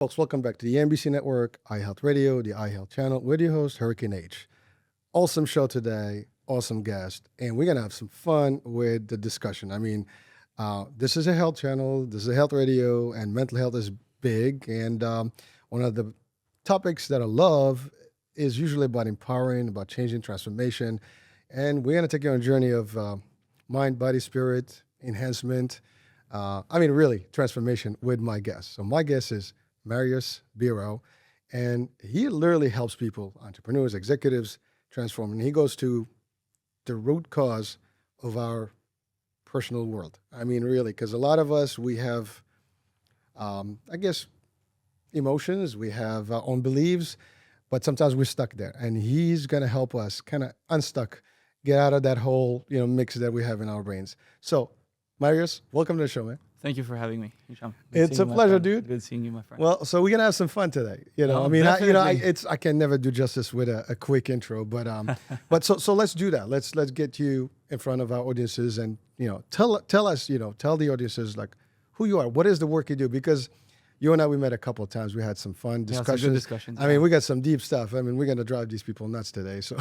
Folks, welcome back to the NBC Network, iHealth Radio, the iHealth channel, with your host, Hurricane H. Awesome show today, awesome guest, and we're going to have some fun with the discussion. This is a health channel, this is a health radio, and mental health is big. And one of the topics that I love is usually about empowering, about changing, transformation. And we're going to take you on a journey of mind, body, spirit, enhancement. Really, transformation with my guest. So my guest is Marius Biro, and he literally helps people, entrepreneurs, executives, transform. And he goes to the root cause of our personal world. Really, because a lot of us, we have, emotions, we have our own beliefs, but sometimes we're stuck there. And he's going to help us kind of unstuck, get out of that whole, mix that we have in our brains. So, Marius, welcome to the show, man. Thank you for having me, Hisham. It's a pleasure, dude. Good seeing you, my friend. Well, so we're gonna have some fun today. I can never do justice with a quick intro, but so let's do that. Let's get you in front of our audiences and tell us, tell the audiences like who you are, what is the work you do, because you and I, we met a couple of times. We had some fun discussions. Yeah, some good discussions. We got some deep stuff. We're gonna drive these people nuts today. So,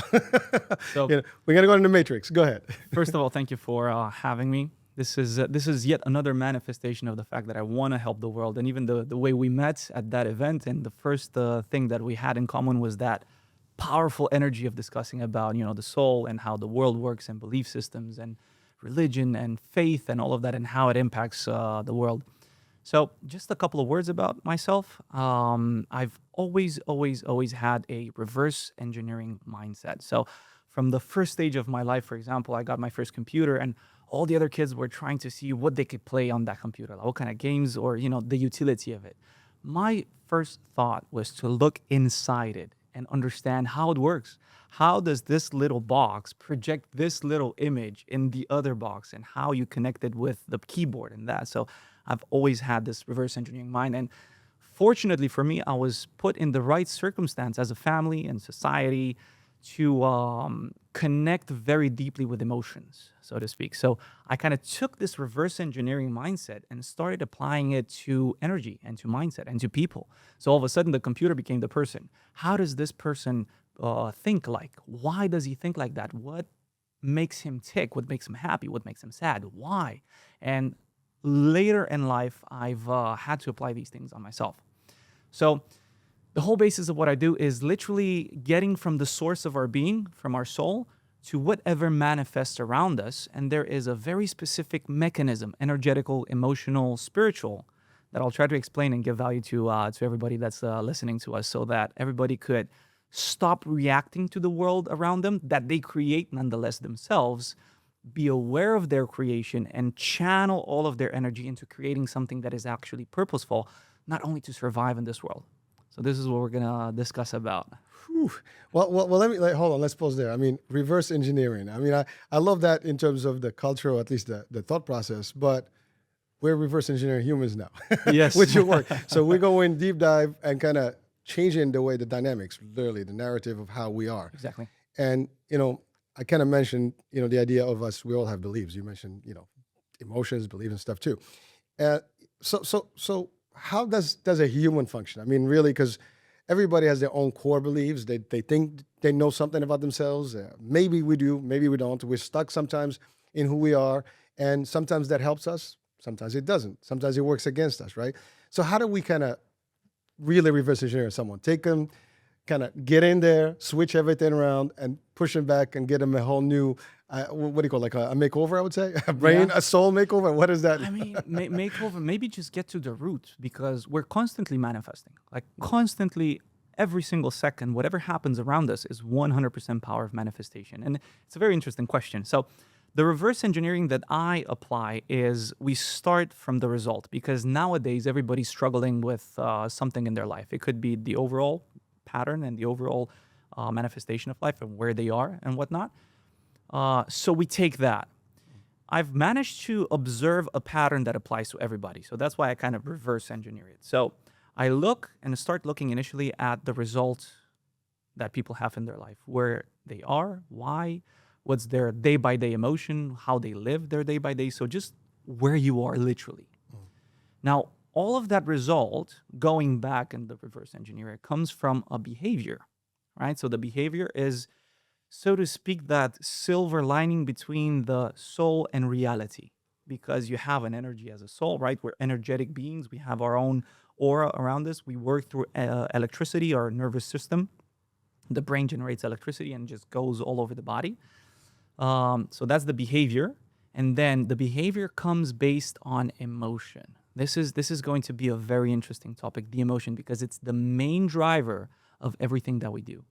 we're gonna go into the matrix. Go ahead. First of all, thank you for having me. This is yet another manifestation of the fact that I want to help the world. And even the way we met at that event, and the first thing that we had in common was that powerful energy of discussing about, the soul and how the world works and belief systems and religion and faith and all of that and how it impacts the world. So just a couple of words about myself. I've always had a reverse engineering mindset. So from the first stage of my life, for example, I got my first computer, and all the other kids were trying to see what they could play on that computer, like what kind of games or, the utility of it. My first thought was to look inside it and understand how it works. How does this little box project this little image in the other box, and how you connect it with the keyboard and that. So I've always had this reverse engineering mind. And fortunately for me, I was put in the right circumstance as a family and society to connect very deeply with emotions, so to speak. So I kind of took this reverse engineering mindset and started applying it to energy and to mindset and to people. So all of a sudden, the computer became the person. How does this person think like? Why does he think like that? What makes him tick? What makes him happy? What makes him sad? Why? And later in life, I've had to apply these things on myself. So the whole basis of what I do is literally getting from the source of our being, from our soul, to whatever manifests around us. And there is a very specific mechanism, energetical, emotional, spiritual, that I'll try to explain and give value to everybody that's listening to us, so that everybody could stop reacting to the world around them that they create nonetheless themselves, be aware of their creation, and channel all of their energy into creating something that is actually purposeful, not only to survive in this world. So this is what we're gonna discuss about. Whew. Well, hold on. Let's pause there. Reverse engineering. I love that in terms of the culture, or at least the thought process. But we're reverse engineering humans now. Yes, with your work. So we're going deep dive and kind of changing the way the dynamics, literally the narrative of how we are. Exactly. And I kind of mentioned the idea of us. We all have beliefs. You mentioned emotions, beliefs, and stuff too. So how does a human function? Really, because everybody has their own core beliefs. They think they know something about themselves. Maybe we do, maybe we don't. We're stuck sometimes in who we are, and sometimes that helps us. Sometimes it doesn't. Sometimes it works against us, right? So how do we kind of really reverse engineer someone? Take them, kind of get in there, switch everything around, and push them back and get them a whole new, what do you call it? Like a makeover, I would say? A brain, a soul makeover? What is that? Makeover, maybe just get to the root, because we're constantly manifesting. Like constantly, every single second, whatever happens around us is 100% power of manifestation. And it's a very interesting question. So the reverse engineering that I apply is we start from the result, because nowadays everybody's struggling with something in their life. It could be the overall pattern and the overall manifestation of life and where they are and whatnot. So we take that. I've managed to observe a pattern that applies to everybody. So that's why I kind of reverse engineer it. So I look and start looking initially at the results that people have in their life, where they are, why, what's their day-by-day emotion, how they live their day-by-day. So just where you are literally. Now, all of that result, going back in the reverse engineer, it comes from a behavior, right? So the behavior is, so to speak, that silver lining between the soul and reality, because you have an energy as a soul, right? We're energetic beings. We have our own aura around us. We work through electricity, our nervous system. The brain generates electricity and just goes all over the body. So that's the behavior. And then the behavior comes based on emotion. This is going to be a very interesting topic, the emotion, because it's the main driver of everything that we do.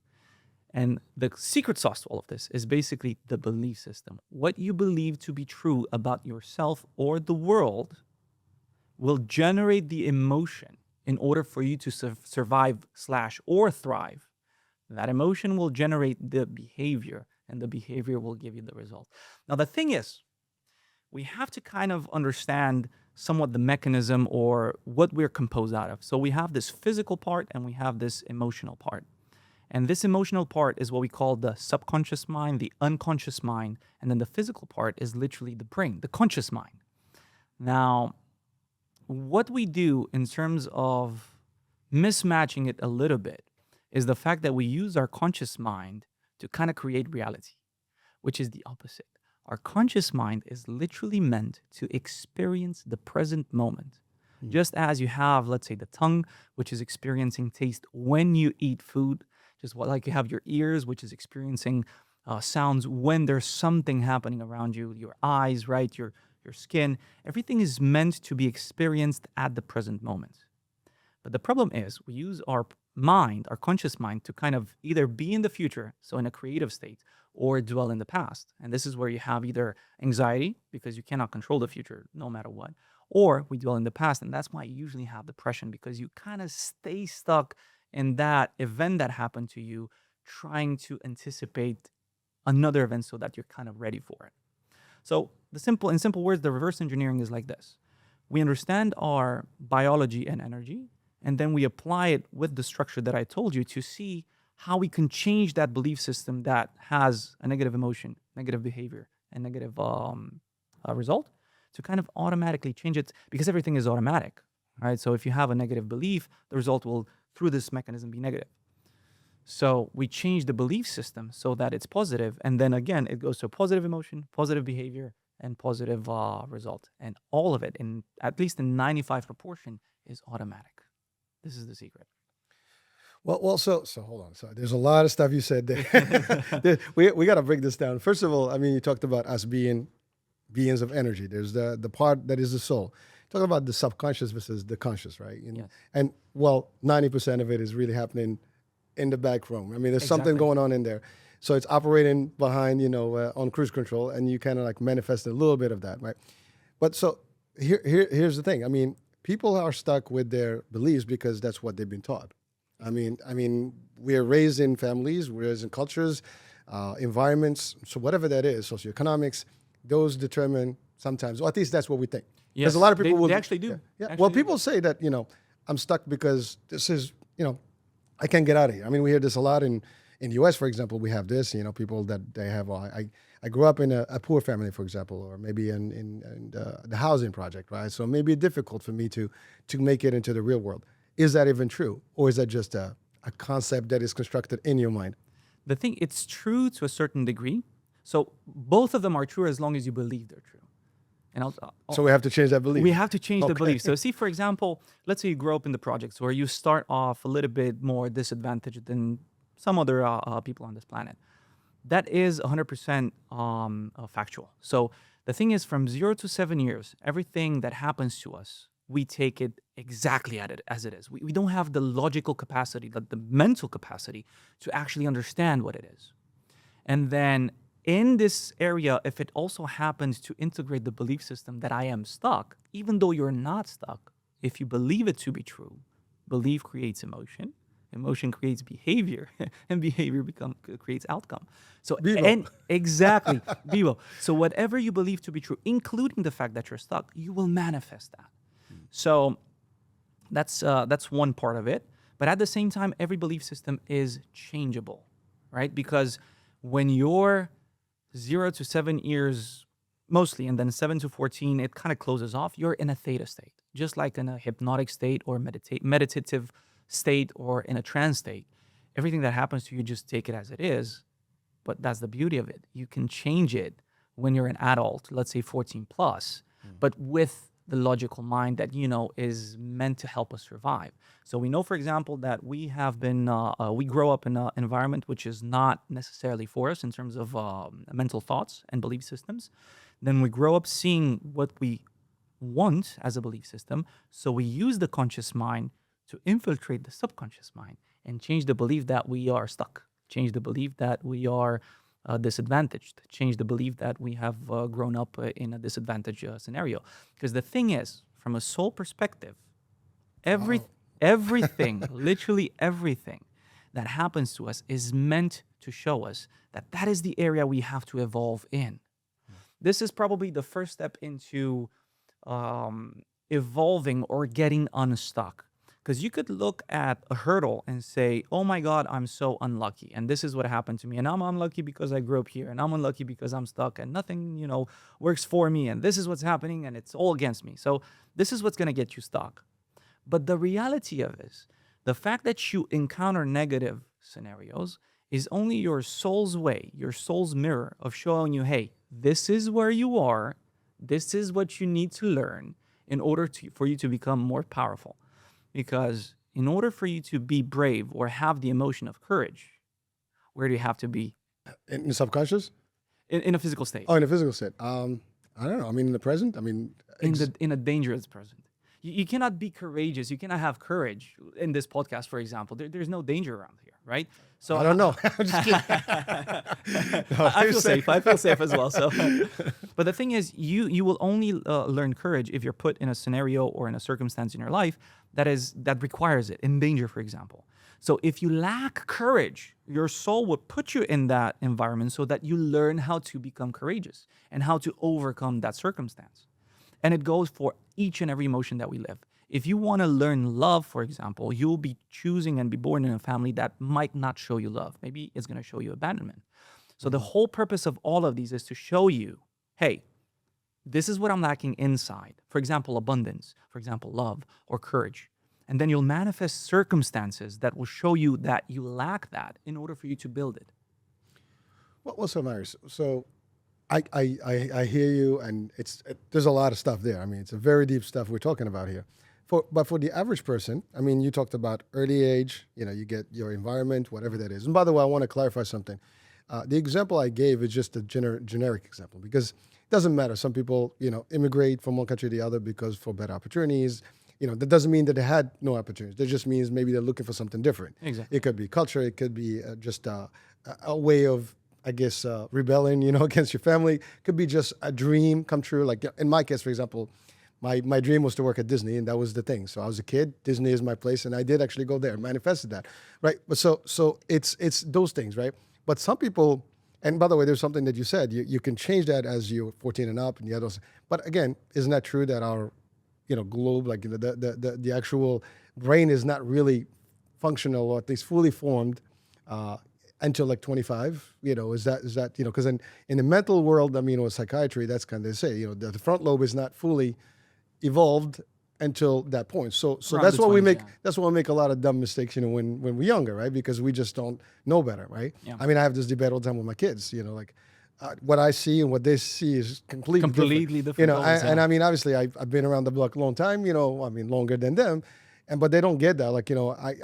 And the secret sauce to all of this is basically the belief system. What you believe to be true about yourself or the world will generate the emotion in order for you to survive slash or thrive. That emotion will generate the behavior, and the behavior will give you the result. Now, the thing is, we have to kind of understand somewhat the mechanism or what we're composed out of. So we have this physical part and we have this emotional part. And this emotional part is what we call the subconscious mind, the unconscious mind, and then the physical part is literally the brain, the conscious mind. Now, what we do in terms of mismatching it a little bit is the fact that we use our conscious mind to kind of create reality, which is the opposite. Our conscious mind is literally meant to experience the present moment. Just as you have, let's say, the tongue, which is experiencing taste when you eat food, just like you have your ears, which is experiencing sounds when there's something happening around you, your eyes, right, your skin. Everything is meant to be experienced at the present moment. But the problem is we use our mind, our conscious mind, to kind of either be in the future, so in a creative state, or dwell in the past. And this is where you have either anxiety, because you cannot control the future no matter what, or we dwell in the past. And that's why you usually have depression, because you kind of stay stuck in that event that happened to you, trying to anticipate another event so that you're kind of ready for it. So in simple words, the reverse engineering is like this. We understand our biology and energy, and then we apply it with the structure that I told you to see how we can change that belief system that has a negative emotion, negative behavior, and negative result, to kind of automatically change it, because everything is automatic, right? So if you have a negative belief, the result will, through this mechanism, be negative. So we change the belief system so that it's positive, and then again, it goes to positive emotion, positive behavior, and positive result. And all of it, in at least in 95 proportion, is automatic. This is the secret. So hold on. So there's a lot of stuff you said there. we got to break this down. First of all, I mean, you talked about us being beings of energy. There's the part that is the soul. Talk about the subconscious versus the conscious, right? Yes. And 90% of it is really happening in the back room. I mean, there's something Exactly. going on in there. So it's operating behind, on cruise control, and you kind of like manifest a little bit of that, right? But so here's the thing. I mean, people are stuck with their beliefs because that's what they've been taught. I mean, we're raised in families, we're raised in cultures, environments. So whatever that is, socioeconomics, those determine sometimes, or at least that's what we think. Yes, Because a lot of people they actually do. Yeah. Actually Well, do. people say that, I'm stuck because this is, I can't get out of here. I mean, we hear this a lot in the U.S., for example. We have this, people that they have. I grew up in a poor family, for example, or maybe in the housing project, right? So maybe it's difficult for me to make it into the real world. Is that even true, or is that just a concept that is constructed in your mind? The thing, it's true to a certain degree. So both of them are true as long as you believe they're true. And So we have to change that belief. we have to change the Okay. belief. So see, for example, let's say you grow up in the projects where you start off a little bit more disadvantaged than some other people on this planet. That is 100% factual. So the thing is, from 0 to 7 years, everything that happens to us, we take it exactly as it is. We don't have the logical capacity, the mental capacity to actually understand what it is. And then in this area, if it also happens to integrate the belief system that I am stuck, even though you're not stuck, if you believe it to be true, belief creates emotion, emotion creates behavior, and behavior creates outcome. So Vivo. and exactly, vivo. So whatever you believe to be true, including the fact that you're stuck, you will manifest that. So that's one part of it. But at the same time, every belief system is changeable, right? Because when you're 0 to 7 years mostly, and then 7 to 14, it kind of closes off, you're in a theta state. just like in a hypnotic state or meditative state or in a trance state. Everything that happens to you, just take it as it is. But that's the beauty of it. You can change it when you're an adult, let's say 14 plus, but with the logical mind that, is meant to help us survive. So we know, for example, that we grow up in an environment which is not necessarily for us in terms of mental thoughts and belief systems. Then we grow up seeing what we want as a belief system. So we use the conscious mind to infiltrate the subconscious mind and change the belief that we are stuck, change the belief that we are disadvantaged, change the belief that we have grown up in a disadvantaged scenario. Because the thing is, from a soul perspective, every Wow. everything, literally everything that happens to us is meant to show us that that is the area we have to evolve in. This is probably the first step into evolving or getting unstuck. Because you could look at a hurdle and say, oh my God, I'm so unlucky. And this is what happened to me. And I'm unlucky because I grew up here. And I'm unlucky because I'm stuck and nothing, works for me. And this is what's happening and it's all against me. So this is what's going to get you stuck. But the reality of it is, the fact that you encounter negative scenarios is only your soul's way, your soul's mirror of showing you, hey, this is where you are. This is what you need to learn in order for you to become more powerful. Because in order for you to be brave or have the emotion of courage, where do you have to be? In the subconscious? In a physical state, Oh, in the physical state. I don't know. I mean, in the present. I mean, in a dangerous present. You cannot be courageous. You cannot have courage in this podcast, for example. There's no danger around here, right? So I don't know. I'm just kidding. No, I you're feel saying- safe. I feel safe as well. So, but the thing is, you will only learn courage if you're put in a scenario or in a circumstance in your life that requires it, in danger, for example. So if you lack courage, your soul will put you in that environment so that you learn how to become courageous and how to overcome that circumstance. And it goes for each and every emotion that we live. If you want to learn love, for example, you'll be choosing and be born in a family that might not show you love. Maybe it's going to show you abandonment. So the whole purpose of all of these is to show you, hey, this is what I'm lacking inside. For example, abundance, for example, love or courage. And then you'll manifest circumstances that will show you that you lack that in order for you to build it. Well, so Marius, so I hear you, and there's a lot of stuff there. I mean, it's a very deep stuff we're talking about here. But for the average person, I mean, you talked about early age. You get your environment, whatever that is. And by the way, I want to clarify something. The example I gave is just a generic example because it doesn't matter. Some people, immigrate from one country to the other because for better opportunities. That doesn't mean that they had no opportunities. That just means maybe they're looking for something different. Exactly. It could be culture. It could be just a way of, I guess, rebelling, against your family. Could be just a dream come true. Like in my case, for example, my dream was to work at Disney, and that was the thing. So I was a kid. Disney is my place, and I did actually go there, manifested that, right? But so it's those things, right? But some people, and by the way, there's something that you said. You can change that as you're 14 and up, and the others. But again, isn't that true that our globe, like the actual brain is not really functional or at least fully formed until like 25? Is that because in the mental world, I mean, or psychiatry, that's kind of they say, the front lobe is not fully evolved until that point. So Around that's the why we 20s, make yeah. that's why we make a lot of dumb mistakes, when we're younger, right? Because we just don't know better, right? Yeah. I mean, I have this debate all the time with my kids, like what I see and what they see is Completely different goals, and yeah. I mean, obviously, I've been around the block a long time, I mean, longer than them, but they don't get that. Like,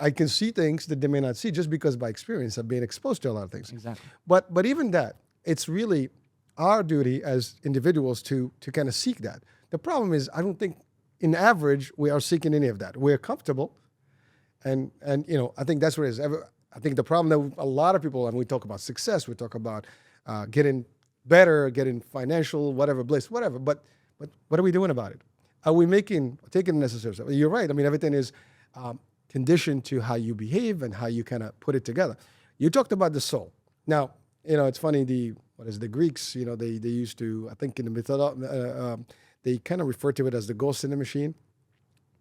I can see things that they may not see just because by experience I've been exposed to a lot of things. Exactly. But even that, it's really our duty as individuals to kind of seek that. The problem is, I don't think, in average, we are seeking any of that. We're comfortable, and I think that's what it is. I think the problem that a lot of people, and we talk about success, we talk about getting better, getting financial, whatever, bliss, whatever. But what are we doing about it? Are we taking the necessary steps? You're right. I mean, everything is conditioned to how you behave and how you kind of put it together. You talked about the soul. Now, it's funny. The Greeks? They used to, I think, in the mythology, they kind of refer to it as the ghost in the machine.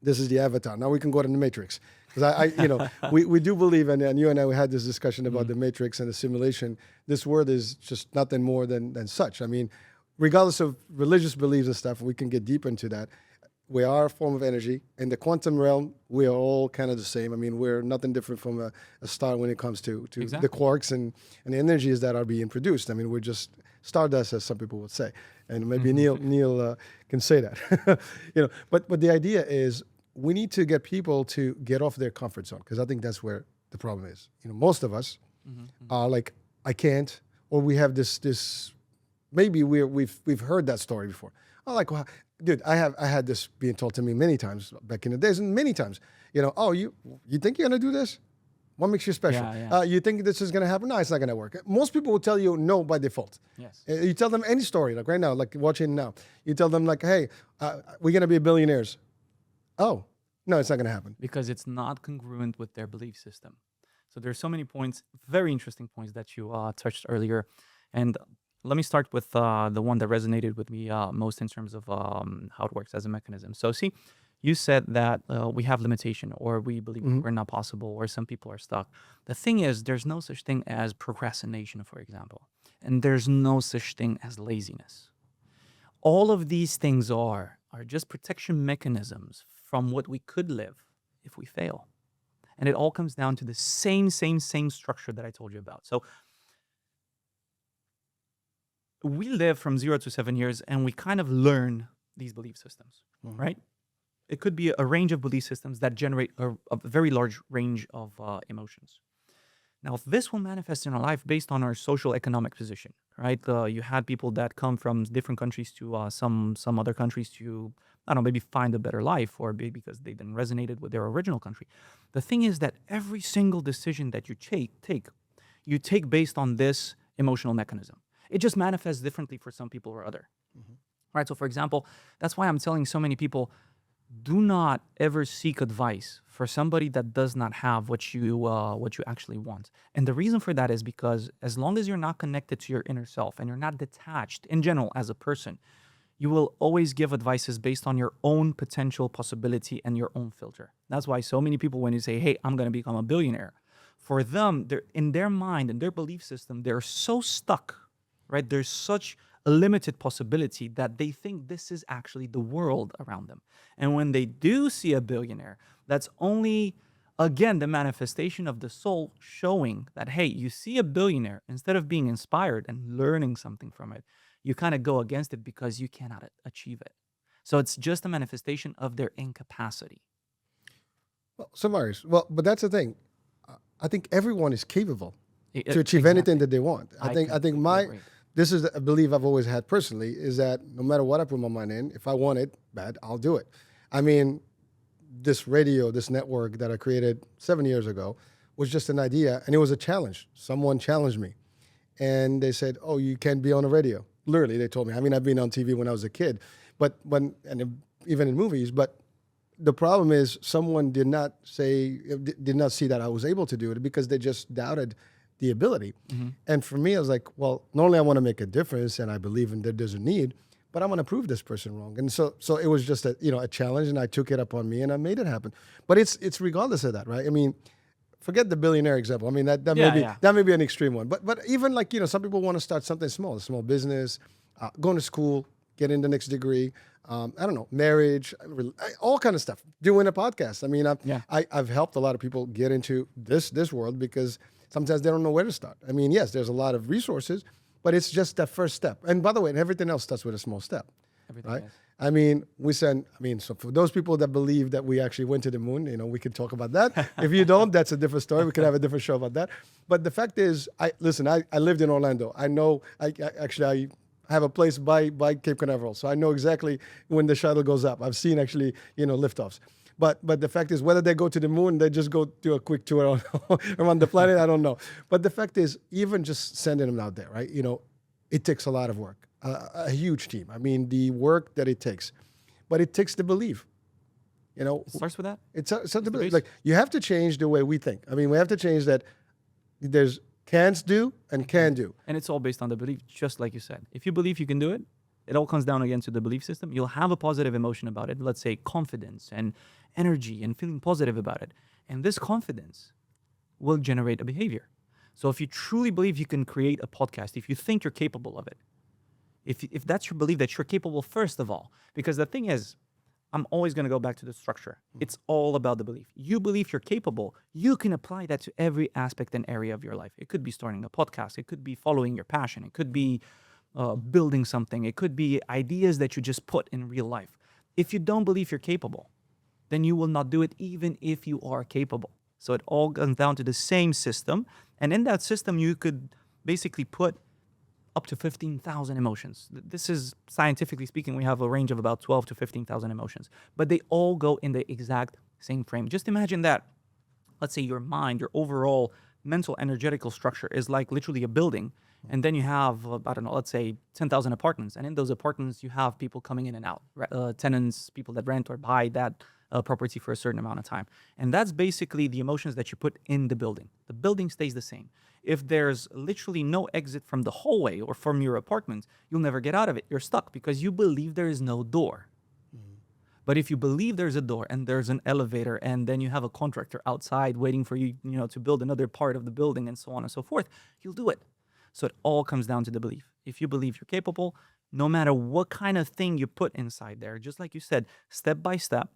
This is the avatar. Now we can go to the Matrix. Because we do believe, and you and I, we had this discussion about the Matrix and the simulation. This word is just nothing more than such. I mean, regardless of religious beliefs and stuff, we can get deep into that. we are a form of energy. In the quantum realm, we are all kind of the same. I mean, we're nothing different from a star when it comes to the Exactly. quarks and the energies that are being produced. I mean, we're just stardust, as some people would say. And maybe Neil can say that. But the idea is we need to get people to get off their comfort zone, because I think that's where the problem is. Most of us are like, I can't, or we have this. Maybe we've heard that story before. Oh, like, well, dude, I had this being told to me many times back in the days, and many times, oh, you think you're gonna do this? What makes you special? Yeah, yeah. You think this is gonna happen? No, it's not gonna work. Most people will tell you no by default. Yes. You tell them any story, like right now, like watching now. You tell them like, hey, we're gonna be billionaires. Oh, no, it's not gonna happen. Because it's not congruent with their belief system. So there's so many points, very interesting points that you touched earlier. And let me start with the one that resonated with me most in terms of how it works as a mechanism. So see, you said that we have limitation, or we believe we're not possible, or some people are stuck. The thing is, there's no such thing as procrastination, for example. And there's no such thing as laziness. All of these things are just protection mechanisms from what we could live if we fail. And it all comes down to the same structure that I told you about. So we live from 0 to 7 years, and we kind of learn these belief systems, right? It could be a range of belief systems that generate a very large range of emotions. Now, this will manifest in our life based on our social economic position, right? You had people that come from different countries to some other countries to, I don't know, maybe find a better life, or maybe because they didn't resonated with their original country. The thing is that every single decision that you take based on this emotional mechanism. It just manifests differently for some people or other. Right? So for example, that's why I'm telling so many people, do not ever seek advice for somebody that does not have what you actually want. And the reason for that is because as long as you're not connected to your inner self and you're not detached in general as a person, you will always give advices based on your own potential possibility and your own filter. That's why so many people, when you say, hey, I'm going to become a billionaire, for them, they're in their mind and their belief system, they're so stuck, right? There's such a limited possibility that they think this is actually the world around them. And when they do see a billionaire, that's only, again, the manifestation of the soul showing that, hey, you see a billionaire, instead of being inspired and learning something from it, you kind of go against it because you cannot achieve it. So it's just a manifestation of their incapacity. Well, so Marius, but that's the thing. I think everyone is capable to achieve Exactly. anything that they want. I think completely agree. this is a belief I've always had personally, is that no matter what I put my mind in, if I want it bad, I'll do it. I mean, this radio, this network that I created 7 years ago was just an idea, and it was a challenge. Someone challenged me, and they said, "Oh, you can't be on the radio." Literally, they told me. I mean, I've been on TV when I was a kid, but even in movies. But the problem is, someone did not see that I was able to do it, because they just doubted the ability. And for me, I was like, well, not only I want to make a difference, and I believe in that there's a need, but I want to prove this person wrong. And so it was just a challenge, and I took it upon me, and I made it happen. But it's regardless of that, right? I mean, forget the billionaire example. I mean, that may be an extreme one. But even like, some people want to start something small, a small business, going to school, getting the next degree. I don't know, marriage, all kind of stuff. Doing a podcast. I mean, I've helped a lot of people get into this world, because sometimes they don't know where to start. I mean, yes, there's a lot of resources, but it's just that first step. And by the way, everything else starts with a small step. Everything right? is. I mean, so for those people that believe that we actually went to the moon, we can talk about that. If you don't, that's a different story. We could have a different show about that. But the fact is, I lived in Orlando. I know, I have a place by Cape Canaveral, so I know exactly when the shuttle goes up. I've seen actually, liftoffs. But the fact is, whether they go to the moon, they just go do a quick tour around the planet, I don't know. But the fact is, even just sending them out there, right? It takes a lot of work, a huge team. I mean, the work that it takes, but it takes the belief. It starts with that. It's the belief. Like, you have to change the way we think. I mean, we have to change that. There's can't do and can do. And it's all based on the belief, just like you said. If you believe you can do it, it all comes down again to the belief system. You'll have a positive emotion about it. Let's say confidence and energy and feeling positive about it. And this confidence will generate a behavior. So if you truly believe you can create a podcast, if you think you're capable of it, if that's your belief that you're capable, first of all, because the thing is, I'm always going to go back to the structure. It's all about the belief. You believe you're capable. You can apply that to every aspect and area of your life. It could be starting a podcast. It could be following your passion. It could be building something. It could be ideas that you just put in real life. If you don't believe you're capable, then you will not do it even if you are capable. So it all comes down to the same system. And in that system, you could basically put up to 15,000 emotions. This is scientifically speaking, we have a range of about 12 to 15,000 emotions, but they all go in the exact same frame. Just imagine that, let's say your mind, your overall mental energetical structure is like literally a building. And then you have, I don't know, let's say 10,000 apartments. And in those apartments, you have people coming in and out, tenants, people that rent or buy that property for a certain amount of time. And that's basically the emotions that you put in the building. The building stays the same. If there's literally no exit from the hallway or from your apartment, you'll never get out of it. You're stuck because you believe there is no door. But if you believe there's a door and there's an elevator and then you have a contractor outside waiting for you, to build another part of the building and so on and so forth, you'll do it. So it all comes down to the belief. If you believe you're capable, no matter what kind of thing you put inside there, just like you said, step by step,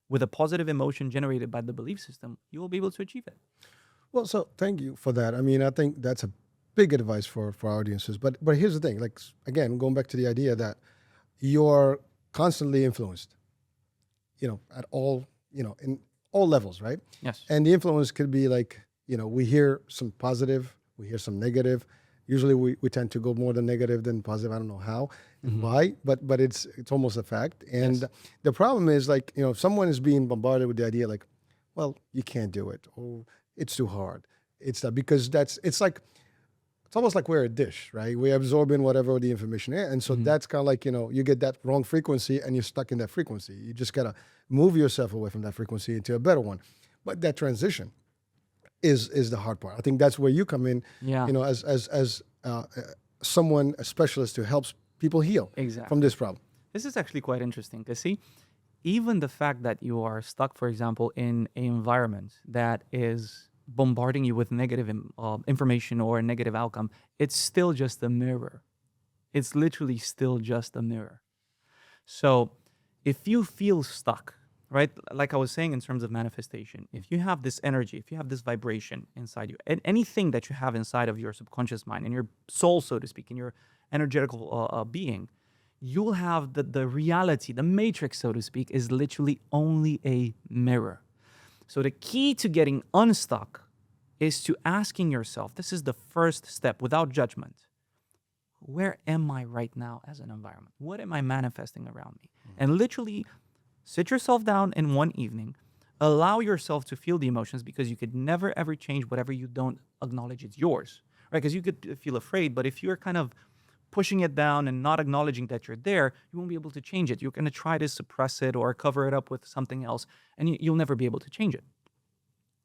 with a positive emotion generated by the belief system, you will be able to achieve it. Well, so thank you for that. I mean, I think that's a big advice for our audiences. But here's the thing, like again, going back to the idea that you're constantly influenced, at all, in all levels, right? Yes. And the influence could be like, we hear some positive, we hear some negative. Usually we tend to go more than negative than positive. I don't know how and why, but it's almost a fact. And Yes. the problem is like, if someone is being bombarded with the idea like, well, you can't do it, or it's too hard. It's that because it's almost like we're a dish, right? We absorb in whatever the information is. And so that's kind of like, you get that wrong frequency and you're stuck in that frequency. You just got to move yourself away from that frequency into a better one. But that transition is the hard part. I think that's where you come in, Yeah. as someone, a specialist who helps people heal Exactly. from this problem. This is actually quite interesting because, see, even the fact that you are stuck, for example, in an environment that is bombarding you with negative information or a negative outcome, it's still just a mirror. It's literally still just a mirror. So if you feel stuck, right, like I was saying in terms of manifestation, if you have this energy, if you have this vibration inside you, and anything that you have inside of your subconscious mind, in your soul, so to speak, in your energetical being, you'll have the reality, the matrix, so to speak, is literally only a mirror. So the key to getting unstuck is to asking yourself, this is the first step without judgment. Where am I right now as an environment? What am I manifesting around me? And literally sit yourself down in one evening, allow yourself to feel the emotions because you could never ever change whatever you don't acknowledge it's yours, right? Because you could feel afraid, but if you're kind of pushing it down and not acknowledging that you're there, you won't be able to change it. You're going to try to suppress it or cover it up with something else, and you'll never be able to change it.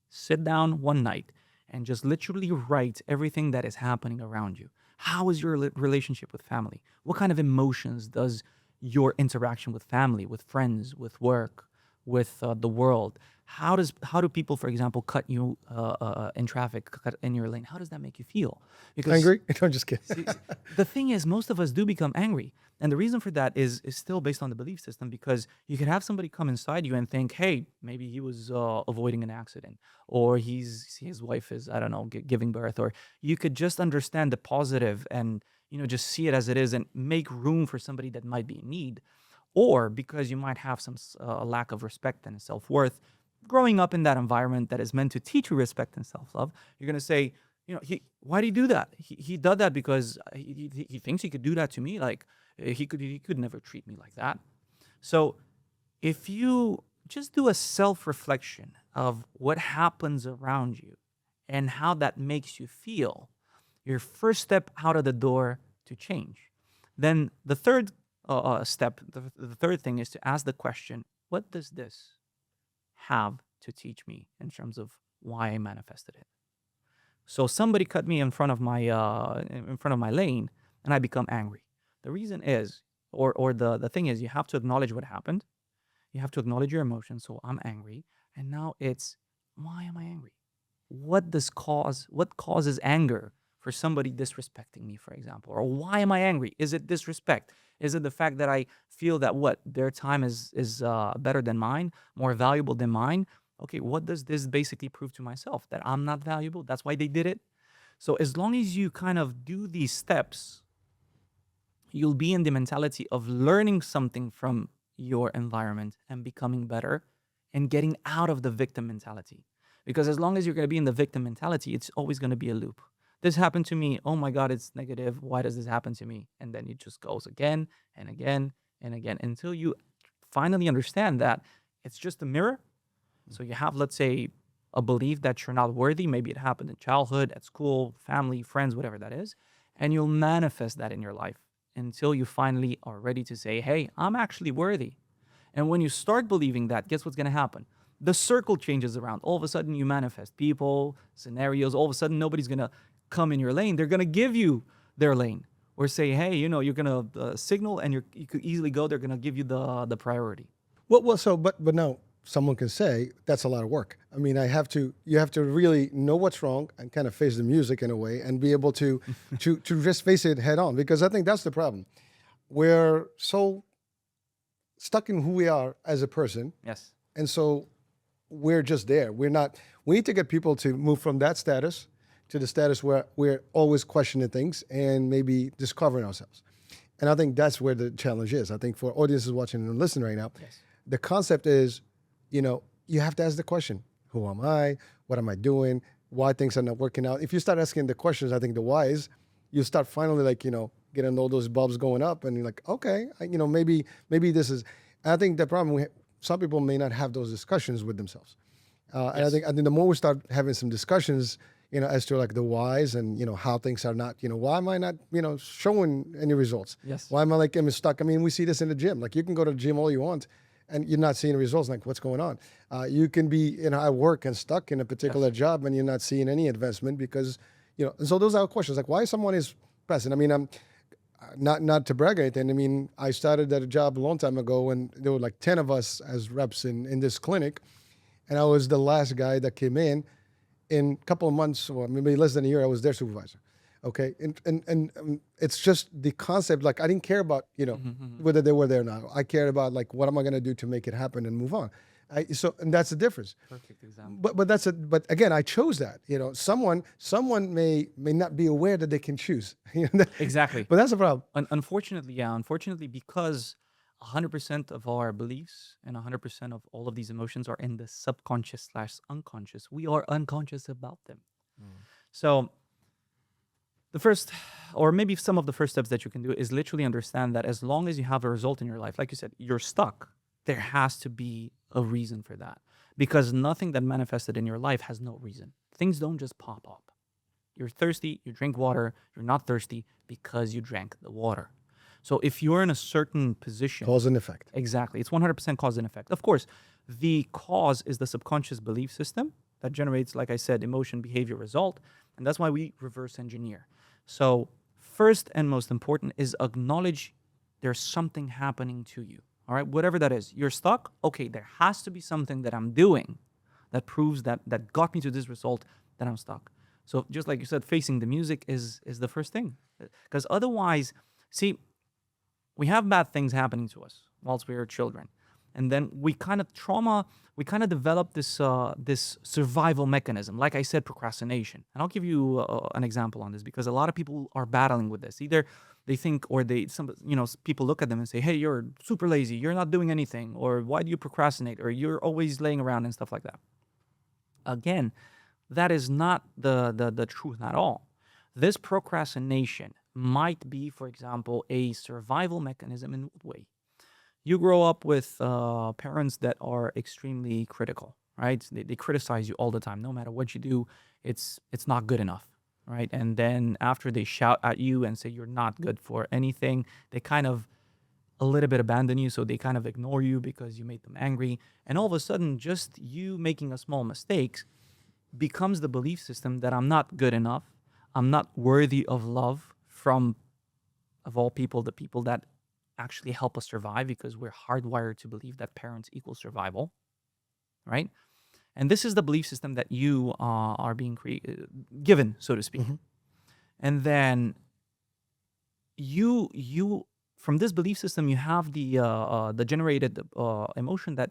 Sit down one night and just literally write everything that is happening around you. How is your relationship with family? What kind of emotions does your interaction with family, with friends, with work, with the world? How do people, for example, cut you in traffic, cut in your lane? How does that make you feel? Because Angry? No, I'm just kidding. see, the thing is, most of us do become angry. And the reason for that is still based on the belief system because you could have somebody come inside you and think, hey, maybe he was avoiding an accident or his wife is, I don't know, giving birth. Or you could just understand the positive and, just see it as it is and make room for somebody that might be in need. Or because you might have some lack of respect and self-worth, growing up in that environment that is meant to teach you respect and self-love, you're going to say, why did he do that? He did that because he thinks he could do that to me. Like he could never treat me like that. So if you just do a self-reflection of what happens around you and how that makes you feel, your first step out of the door to change. Then the third step, the third thing is to ask the question, what does this have to teach me in terms of why I manifested it? So somebody cut me in front of my lane, and I become angry. The reason is, or the thing is, you have to acknowledge what happened. You have to acknowledge your emotions. So I'm angry, and now it's why am I angry? What causes anger for somebody disrespecting me, for example? Or why am I angry? Is it disrespect? Is it the fact that I feel that what their time is better than mine, more valuable than mine? Okay, what does this basically prove to myself? That I'm not valuable? That's why they did it? So as long as you kind of do these steps, you'll be in the mentality of learning something from your environment and becoming better and getting out of the victim mentality. Because as long as you're going to be in the victim mentality, it's always going to be a loop. This happened to me. Oh my God, it's negative. Why does this happen to me? And then it just goes again and again and again until you finally understand that it's just a mirror. So you have, let's say, a belief that you're not worthy. Maybe it happened in childhood, at school, family, friends, whatever that is. And you'll manifest that in your life until you finally are ready to say, hey, I'm actually worthy. And when you start believing that, guess what's going to happen? The circle changes around. All of a sudden, you manifest people, scenarios. All of a sudden, nobody's going to come in your lane. They're going to give you their lane or say, hey, you're going to signal and you could easily go. They're going to give you the priority. Well, so, but now someone can say that's a lot of work. I mean, you have to really know what's wrong and kind of face the music in a way and be able to, to just face it head on, because I think that's the problem. We're so stuck in who we are as a person. Yes. And so we're just there. We need to get people to move from that status to the status where we're always questioning things and maybe discovering ourselves. And I think that's where the challenge is. I think for audiences watching and listening right now, Yes. the concept is, you have to ask the question, who am I? What am I doing? Why things are not working out? If you start asking the questions, I think the whys, you start finally getting all those bulbs going up and you're like, okay, maybe this is, I think the problem, some people may not have those discussions with themselves. And I think the more we start having some discussions, as to like the whys and, how things are not, why am I not, showing any results? Yes. Why am I I'm stuck? I mean, we see this in the gym. Like you can go to the gym all you want and you're not seeing results. Like what's going on? You can be, at work and stuck in a particular job and you're not seeing any advancement because, and so those are questions like why someone is present. I mean, I'm not to brag or anything. I mean, I started at a job a long time ago and there were like 10 of us as reps in this clinic. And I was the last guy that came in. In a couple of months, or maybe less than a year, I was their supervisor. Okay, and it's just the concept. Like I didn't care about whether they were there or not. I cared about like what am I going to do to make it happen and move on. And that's the difference. Perfect example. But again, I chose that. Someone may not be aware that they can choose. Exactly. But that's the problem. Unfortunately, because 100% of our beliefs and 100% of all of these emotions are in the subconscious/unconscious. We are unconscious about them. So the first, or maybe some of the first steps that you can do is literally understand that as long as you have a result in your life, like you said, you're stuck, there has to be a reason for that. Because nothing that manifested in your life has no reason. Things don't just pop up. You're thirsty, you drink water, you're not thirsty because you drank the water. So if you're in a certain position... Cause and effect. Exactly. It's 100% cause and effect. Of course, the cause is the subconscious belief system that generates, like I said, emotion, behavior, result. And that's why we reverse engineer. So first and most important is acknowledge there's something happening to you. All right? Whatever that is. You're stuck? Okay, there has to be something that I'm doing that proves that got me to this result that I'm stuck. So just like you said, facing the music is the first thing. Because otherwise, see... we have bad things happening to us whilst we are children. And then we kind of develop this survival mechanism. Like I said, procrastination. And I'll give you an example on this because a lot of people are battling with this. Either they think, or people look at them and say, hey, you're super lazy. You're not doing anything. Or why do you procrastinate? Or you're always laying around and stuff like that. Again, that is not the truth at all. This procrastination might be, for example, a survival mechanism in what way? You grow up with parents that are extremely critical, right? They criticize you all the time. No matter what you do, it's not good enough, right? And then after they shout at you and say you're not good for anything, they kind of a little bit abandon you, so they kind of ignore you because you made them angry. And all of a sudden, just you making a small mistake becomes the belief system that I'm not good enough, I'm not worthy of love from, of all people, the people that actually help us survive, because we're hardwired to believe that parents equal survival, right? And this is the belief system that you are being given, so to speak. And then you from this belief system, you have the generated emotion that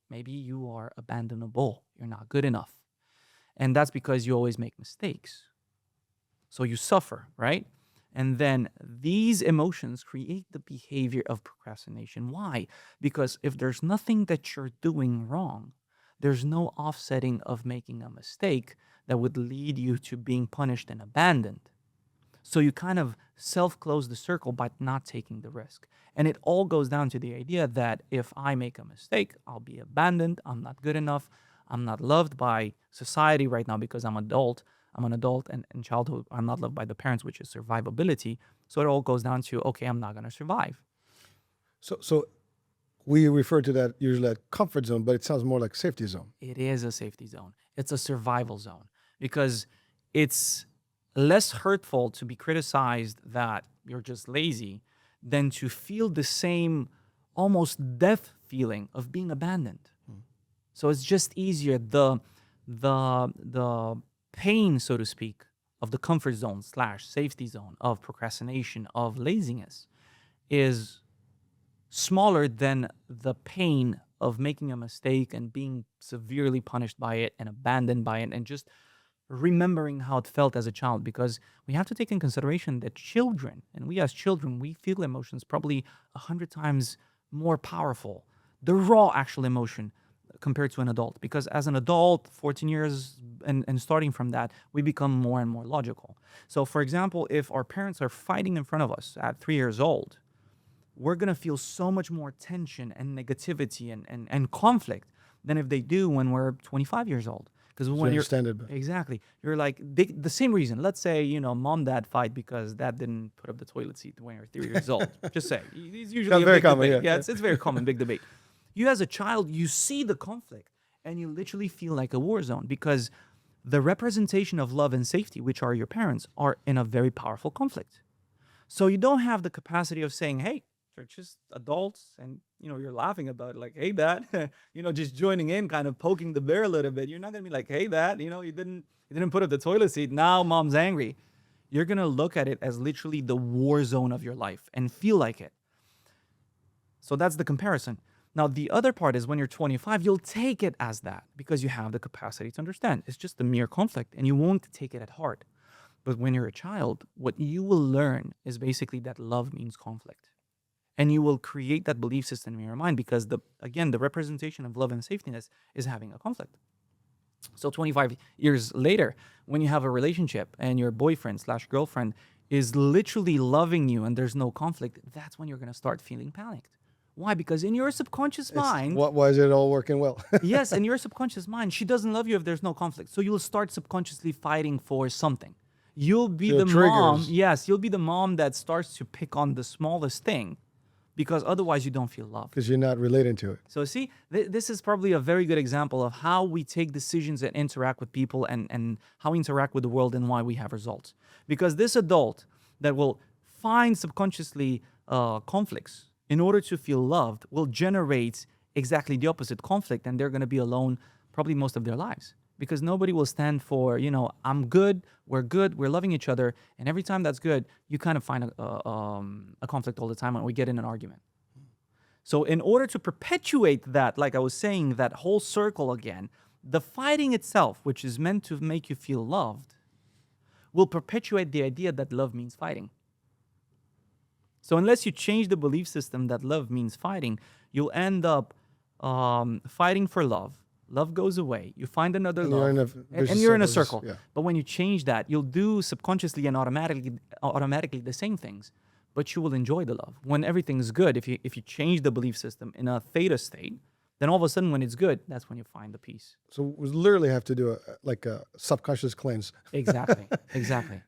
maybe you are abandonable, you're not good enough, and that's because you always make mistakes. So you suffer, right? And then these emotions create the behavior of procrastination. Why? Because if there's nothing that you're doing wrong, there's no offsetting of making a mistake that would lead you to being punished and abandoned. So you kind of self close the circle by not taking the risk. And it all goes down to the idea that if I make a mistake, I'll be abandoned. I'm not good enough. I'm not loved by society right now because I'm adult. I'm an adult, and in childhood, I'm not loved by the parents, which is survivability. So it all goes down to, okay, I'm not going to survive. So we refer to that usually as comfort zone, but it sounds more like safety zone. It is a safety zone. It's a survival zone because it's less hurtful to be criticized that you're just lazy than to feel the same almost death feeling of being abandoned. So it's just easier. The pain, so to speak, of the comfort zone slash safety zone of procrastination, of laziness, is smaller than the pain of making a mistake and being severely punished by it and abandoned by it and just remembering how it felt as a child. Because we have to take in consideration that children, and we as children, we feel emotions probably 100 times more powerful, the raw actual emotion, compared to an adult. Because as an adult, 14 years and starting from that, we become more and more logical. So for example, if our parents are fighting in front of us at 3 years old, we're going to feel so much more tension and negativity and conflict than if they do when we're 25 years old. Because when you're exactly, you're like the same reason. Let's say, mom, dad fight because dad didn't put up the toilet seat when you're 3 years old. Just say it's usually That's a very big common. debate. Yeah, It's very common, big debate. You as a child, you see the conflict and you literally feel like a war zone because the representation of love and safety, which are your parents, are in a very powerful conflict. So you don't have the capacity of saying, hey, they're just adults and you're laughing about it like, hey, dad, just joining in, kind of poking the bear a little bit. You're not gonna be like, hey, dad, you didn't put up the toilet seat. Now mom's angry. You're gonna look at it as literally the war zone of your life and feel like it. So that's the comparison. Now, the other part is when you're 25, you'll take it as that because you have the capacity to understand. It's just a mere conflict and you won't take it at heart. But when you're a child, what you will learn is basically that love means conflict. And you will create that belief system in your mind because, the representation of love and safetyness is having a conflict. So 25 years later, when you have a relationship and your boyfriend slash girlfriend is literally loving you and there's no conflict, that's when you're going to start feeling panicked. Why? Because in your subconscious mind, why is it all working well? yes, in your subconscious mind, she doesn't love you if there's no conflict. So you'll start subconsciously fighting for something. You'll be the mom. Yes, you'll be the mom that starts to pick on the smallest thing because otherwise you don't feel loved. Because you're not relating to it. So see, this is probably a very good example of how we take decisions and interact with people and how we interact with the world and why we have results. Because this adult that will find subconsciously conflicts in order to feel loved will generate exactly the opposite conflict, and they're going to be alone probably most of their lives because nobody will stand for, I'm good, we're loving each other, and every time that's good, you kind of find a conflict all the time and we get in an argument. So in order to perpetuate that, like I was saying, that whole circle again, the fighting itself, which is meant to make you feel loved, will perpetuate the idea that love means fighting. So unless you change the belief system that love means fighting, you'll end up fighting for love. Love goes away. You find another love, and you're in a circle. Yeah. But when you change that, you'll do subconsciously and automatically the same things, but you will enjoy the love. When everything's good, if you change the belief system in a theta state, then all of a sudden when it's good, that's when you find the peace. So we literally have to do a subconscious cleanse. Exactly.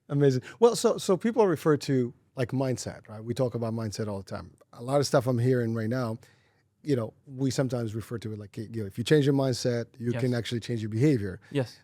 Amazing. Well, so people refer to like mindset, right? We talk about mindset all the time. A lot of stuff I'm hearing right now, we sometimes refer to it like, if you change your mindset, you can actually change your behavior. Yes.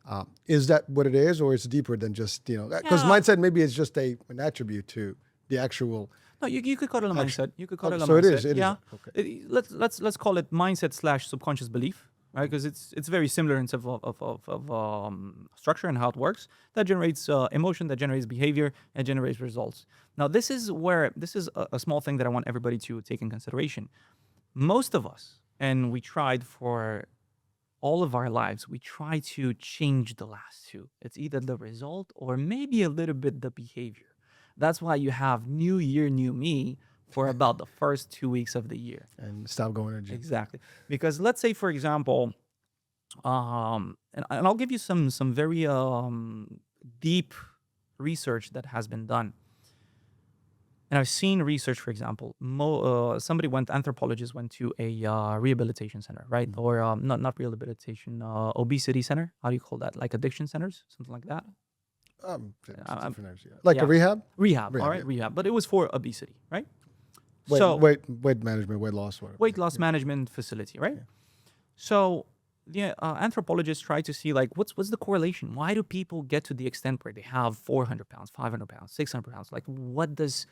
Is that what it is, or it's deeper than just, because mindset maybe is just an attribute to the actual. No, you could call it a mindset. You could call it a mindset. So it is. Yeah. Okay. Let's call it mindset / subconscious belief. right? Because it's very similar in terms of structure and how it works. That generates emotion, that generates behavior, and generates results. Now, this is a small thing that I want everybody to take in consideration. Most of us, and we tried for all of our lives, we try to change the last two. It's either the result or maybe a little bit the behavior. That's why you have New Year, New Me for about the first 2 weeks of the year. And stop going to the gym. Exactly. Because let's say, for example, and I'll give you some very deep research that has been done. And I've seen research, for example, anthropologists went to a rehabilitation center, right? Or not rehabilitation, obesity center. How do you call that? Like addiction centers, something like that. Like yeah. a rehab? Rehab, all right, yeah. rehab. But it was for obesity, right? Weight management, weight loss, whatever. Weight loss management facility, right? Yeah. So the anthropologists try to see like what's the correlation? Why do people get to the extent where they have 400 pounds, 500 pounds, 600 pounds? Like what does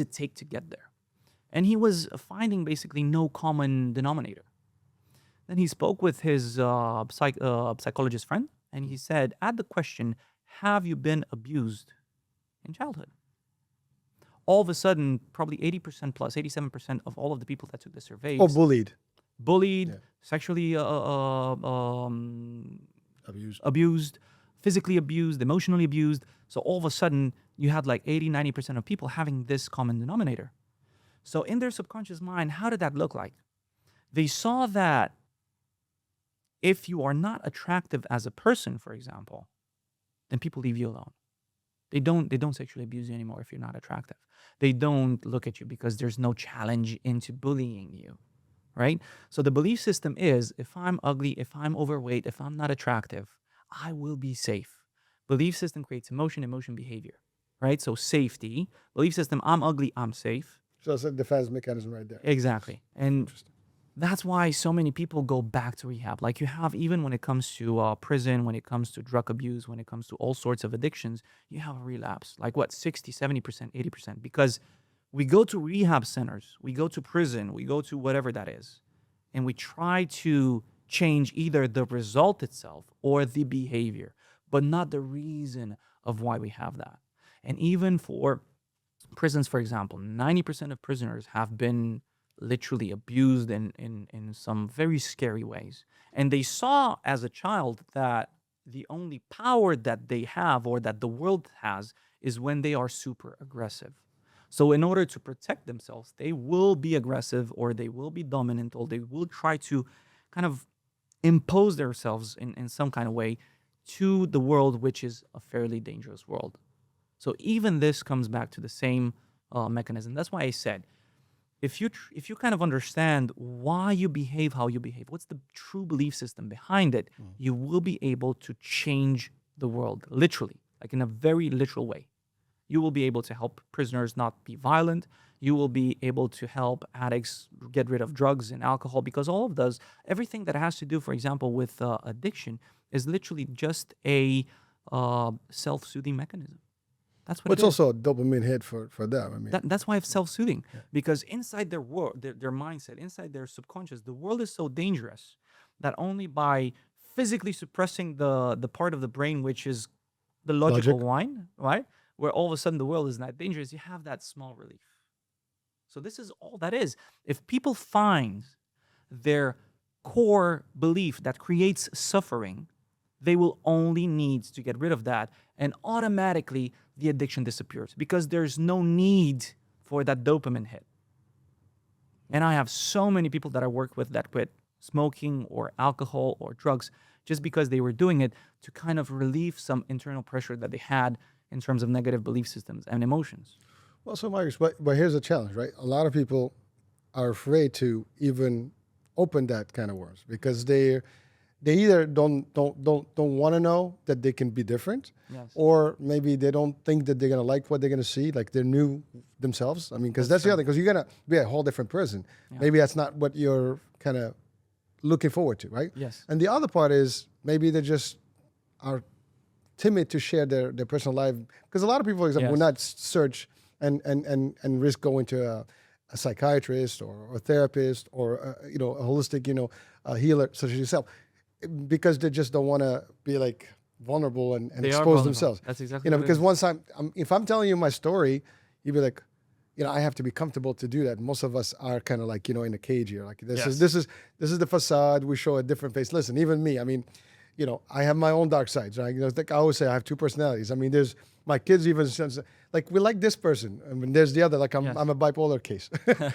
it take to get there? And he was finding basically no common denominator. Then he spoke with his psychologist friend, and he said, add the question, have you been abused in childhood? All of a sudden, probably 80% plus, 87% of all of the people that took the surveys. Or bullied. Bullied, Yeah. sexually Abused. abused, physically abused, emotionally abused. So all of a sudden, you had like 80, 90% of people having this common denominator. So in their subconscious mind, how did that look like? They saw that if you are not attractive as a person, for example, then people leave you alone. They don't sexually abuse you anymore if you're not attractive. They don't look at you because there's no challenge into bullying you, right? So the belief system is, if I'm ugly, if I'm overweight, if I'm not attractive, I will be safe. Belief system creates emotion, behavior, right? So safety, belief system, I'm ugly, I'm safe. So it's a defense mechanism right there. Exactly. And that's why so many people go back to rehab. Like you have, even when it comes to prison, when it comes to drug abuse, when it comes to all sorts of addictions, you have a relapse. Like what, 60, 70%, 80%? Because we go to rehab centers, we go to prison, we go to whatever that is, and we try to change either the result itself or the behavior, but not the reason of why we have that. And even for prisons, for example, 90% of prisoners have been literally abused in some very scary ways. And they saw as a child that the only power that they have or that the world has is when they are super aggressive. So in order to protect themselves, they will be aggressive or they will be dominant or they will try to kind of impose themselves in some kind of way to the world, which is a fairly dangerous world. So even this comes back to the same mechanism. That's why I said, if you kind of understand why you behave how you behave, what's the true belief system behind it, you will be able to change the world, literally, like in a very literal way. You will be able to help prisoners not be violent. You will be able to help addicts get rid of drugs and alcohol, because all of those, everything that has to do, for example, with addiction is literally just a self-soothing mechanism. That's what But it's also a dopamine hit for them. I mean, that's why it's self-soothing, because inside their world, their mindset, inside their subconscious, the world is so dangerous that only by physically suppressing the part of the brain which is the logical one, right, where all of a sudden the world is not dangerous, you have that small relief. So this is all that is. If people find their core belief that creates suffering, they will only need to get rid of that, and automatically the addiction disappears because there's no need for that dopamine hit. And I have so many people that I work with that quit smoking or alcohol or drugs just because they were doing it to kind of relieve some internal pressure that they had in terms of negative belief systems and emotions. well, so Marcus, but here's a challenge, right? A lot of people are afraid to even open that kind of worms because they either don't want to know that they can be different, Yes. or maybe they don't think that they're gonna like what they're gonna see, like they're new themselves. I mean, because that's the other thing, because you're gonna be a whole different person. Yeah. Maybe that's not what you're kind of looking forward to, right? Yes. And the other part is maybe they just are timid to share their personal life, because a lot of people, for example, Yes. will not search and risk going to a psychiatrist or therapist or a holistic healer such as yourself, because they just don't want to be like vulnerable and They are expose vulnerable. themselves. That's exactly what it Because is. once if I'm telling you my story, you'd be like, I have to be comfortable to do that. Most of us are kind of like, in a cage here. Like Yes. this is the facade. We show a different face. Listen, even me. I mean, I have my own dark sides. Right? Like I always say, I have two personalities. I mean, there's my kids even sense like we like this person. I mean, there's the other. Like Yes. I'm a bipolar case.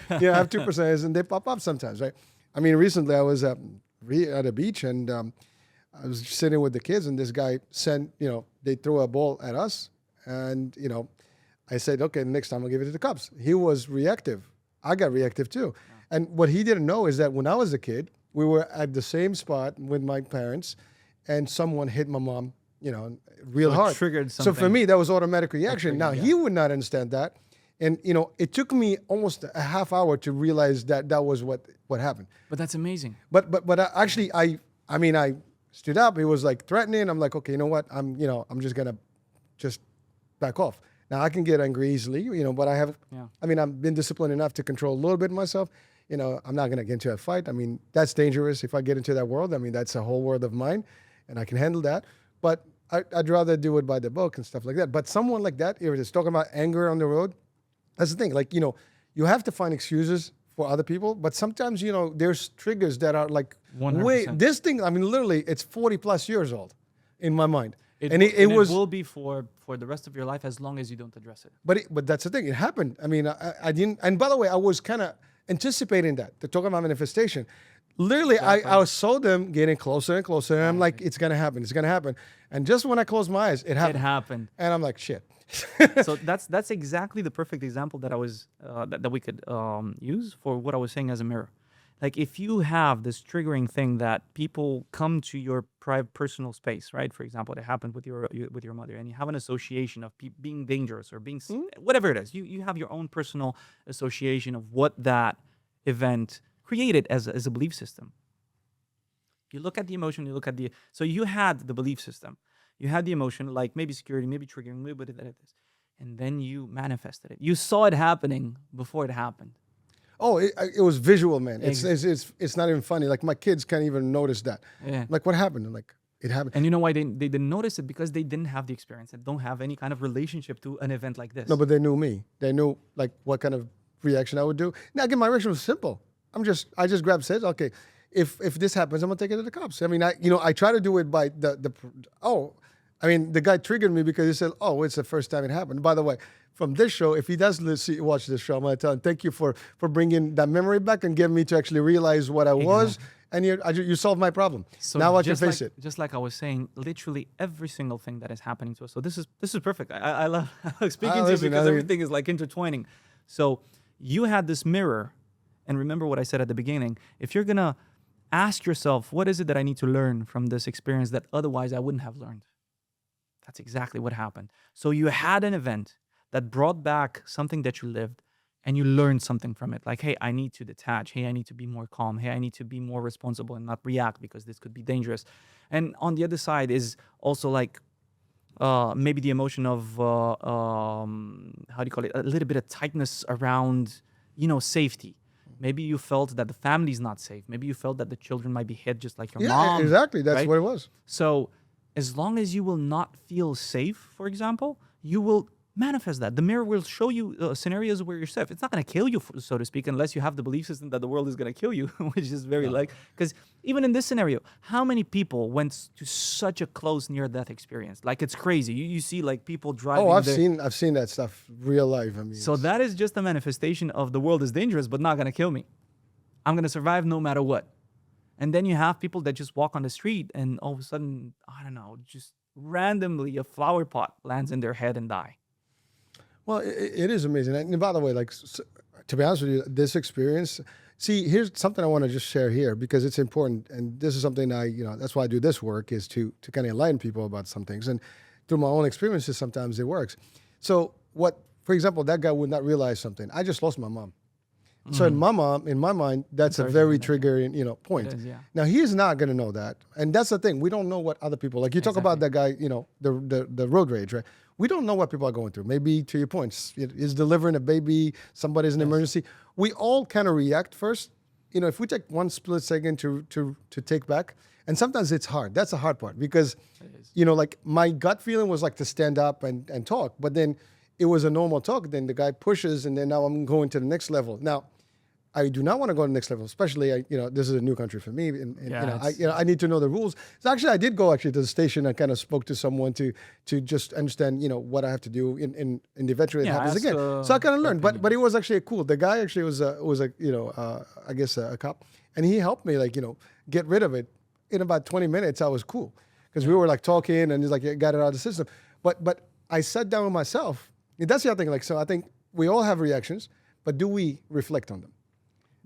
I have two personalities, and they pop up sometimes, right? I mean, recently I was at a beach and I was sitting with the kids, and this guy they threw a ball at us, and I said, okay, next time I'll give it to the Cubs. He was reactive. I got reactive too. And what he didn't know is that when I was a kid, we were at the same spot with my parents, and someone hit my mom, real So it hard. triggered So for something. me, that was automatic reaction. Now, triggered, he would not understand that. And, it took me almost a half hour to realize that that was what happened. But that's amazing. But actually, I stood up. He was like threatening. I'm like, okay, you know what? I'm just going to just back off. Now, I can get angry easily, but Yeah. I've been disciplined enough to control a little bit myself. I'm not going to get into a fight. I mean, that's dangerous. If I get into that world, that's a whole world of mine, and I can handle that. But I'd rather do it by the book and stuff like that. But someone like that, if it's talking about anger on the road, that's the thing. Like, you have to find excuses for other people, but sometimes, there's triggers that are like, 100%. this thing, literally, it's 40 plus years old in my mind. It, And will- it and was, it will be for the rest of your life as long as you don't address it. but that's the thing. It happened. I didn't, and by the way, I was kind of anticipating that, to talk about manifestation. Literally, I saw them getting closer and closer, and I'm like, it's going to happen. It's going to happen. And just when I closed my eyes, it happened. It happened. And I'm like, shit. So that's exactly the perfect example that I was that we could use for what I was saying as a mirror. Like if you have this triggering thing that people come to your private personal space, right? For example, it happened with your mother, and you have an association of being dangerous or being whatever it is. You have your own personal association of what that event created as a belief system. You look at the emotion, you look at so you had the belief system. You had the emotion, like maybe security, maybe triggering, maybe this. And then you manifested it. You saw it happening before it happened. Oh, it was visual, man. It's not even funny. Like my kids can't even notice that. Yeah. Like what happened? I'm like, it happened. And you know why they didn't notice it? Because they didn't have the experience and don't have any kind of relationship to an event like this. No, but they knew me. They knew like what kind of reaction I would do. Now again, my reaction was simple. I just grabbed said, okay, if this happens, I'm gonna take it to the cops. I try to do it by the guy triggered me because he said, oh, it's the first time it happened. By the way, from this show, if he does watch this show, I'm gonna tell him, thank you for bringing that memory back and getting me to actually realize what I was, and you solved my problem. So now I can just face like, it. Just like I was saying, literally every single thing that is happening to us. So this is perfect. I love speaking to you listen, because everything is like intertwining. So you had this mirror, and remember what I said at the beginning. If you're gonna ask yourself, what is it that I need to learn from this experience that otherwise I wouldn't have learned? That's exactly what happened. So you had an event that brought back something that you lived, and you learned something from it. Like, hey, I need to detach. Hey, I need to be more calm. Hey, I need to be more responsible and not react because this could be dangerous. And on the other side is also like maybe the emotion of how do you call it? A little bit of tightness around, safety. Maybe you felt that the family's not safe. Maybe you felt that the children might be hit just like your Yeah, mom. exactly. That's right? what it was. So as long as you will not feel safe, for example, you will manifest that. The mirror will show you scenarios where you're safe. It's not going to kill you, so to speak, unless you have the belief system that the world is going to kill you, which is very because even in this scenario, how many people went to such a close near-death experience? Like it's crazy. You see like people driving. Oh, I've seen that stuff real life. So that is just a manifestation of the world is dangerous, but not going to kill me. I'm going to survive no matter what. And then you have people that just walk on the street and all of a sudden, I don't know, just randomly a flower pot lands in their head and die. Well, it is amazing. And by the way, to be honest with you, this experience, see, here's something I want to just share here because it's important. And this is something that's why I do this work is to kind of enlighten people about some things. And through my own experiences, sometimes it works. So for example, that guy would not realize something. I just lost my mom. So in my mind, that's a sorry to very hear that. triggering, It point. is, yeah. Now he is not going to know that, and that's the thing. We don't know what other people like. You talk about that guy, the road rage, right? We don't know what people are going through. Maybe to your point, is delivering a baby, somebody's in emergency. We all kind of react first. If we take one split second to take back, and sometimes it's hard. That's the hard part because, like my gut feeling was like to stand up and talk, but then it was a normal talk. Then the guy pushes, and then now I'm going to the next level. Now, I do not want to go to the next level, especially this is a new country for me, and I need to know the rules. So actually, I did go to the station. I kind of spoke to someone to just understand what I have to do in the event it happens again. So I kind of learned, but it was actually cool. The guy actually was I guess a cop, and he helped me get rid of it in about 20 minutes. I was cool because we were like talking, and he's like, got it out of the system. But I sat down with myself. And that's the other thing. Like, so I think we all have reactions, but do we reflect on them?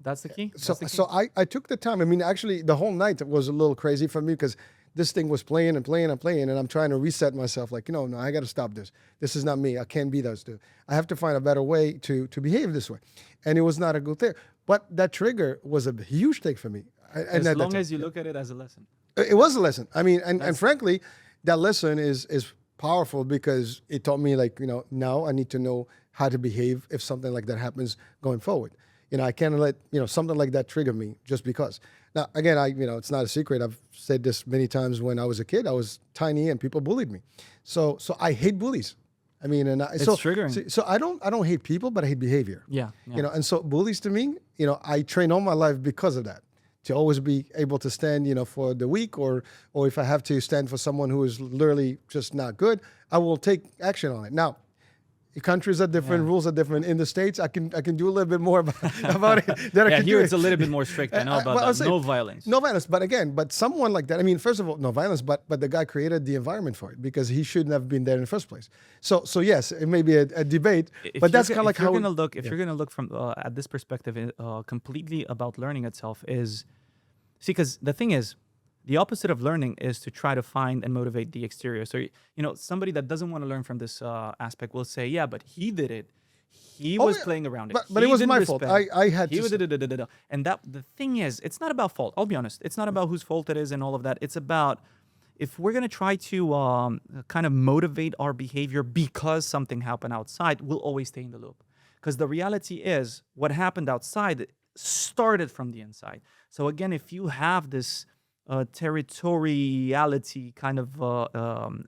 That's the key. So I took the time. I mean, actually, the whole night was a little crazy for me because this thing was playing and playing and playing, and I'm trying to reset myself. Like, no, I got to stop this. This is not me. I can't be those two. I have to find a better way to behave this way, and it was not a good thing. But that trigger was a huge take for me. As long as you look at it as a lesson. It was a lesson. I mean, and frankly, that lesson is powerful because it taught me now I need to know how to behave if something like that happens going forward. I can't let something like that trigger me just because. Now, again, it's not a secret. I've said this many times. When I was a kid, I was tiny and people bullied me. So I hate bullies. I mean, it's triggering. So I don't hate people, but I hate behavior. Yeah. And so bullies to me, I train all my life because of that. To always be able to stand, for the weak, or if I have to stand for someone who is literally just not good, I will take action on it. Now, countries are different, rules are different. In the States, I can do a little bit more about it. Here it's a little bit more strict. I know about that. No violence. No violence. But someone like that, I mean, first of all, no violence, but the guy created the environment for it because he shouldn't have been there in the first place. So yes, it may be a debate, but that's kind of like how you're going to look from at this perspective, completely about learning itself is, because the thing is, the opposite of learning is to try to find and motivate the exterior. So, somebody that doesn't want to learn from this aspect will say, yeah, but he did it. He was playing around it. But it was my fault. I had to. And the thing is, it's not about fault. I'll be honest. It's not about whose fault it is and all of that. It's about if we're going to try to kind of motivate our behavior because something happened outside, we'll always stay in the loop. Because the reality is what happened outside started from the inside. So again, if you have this territoriality kind of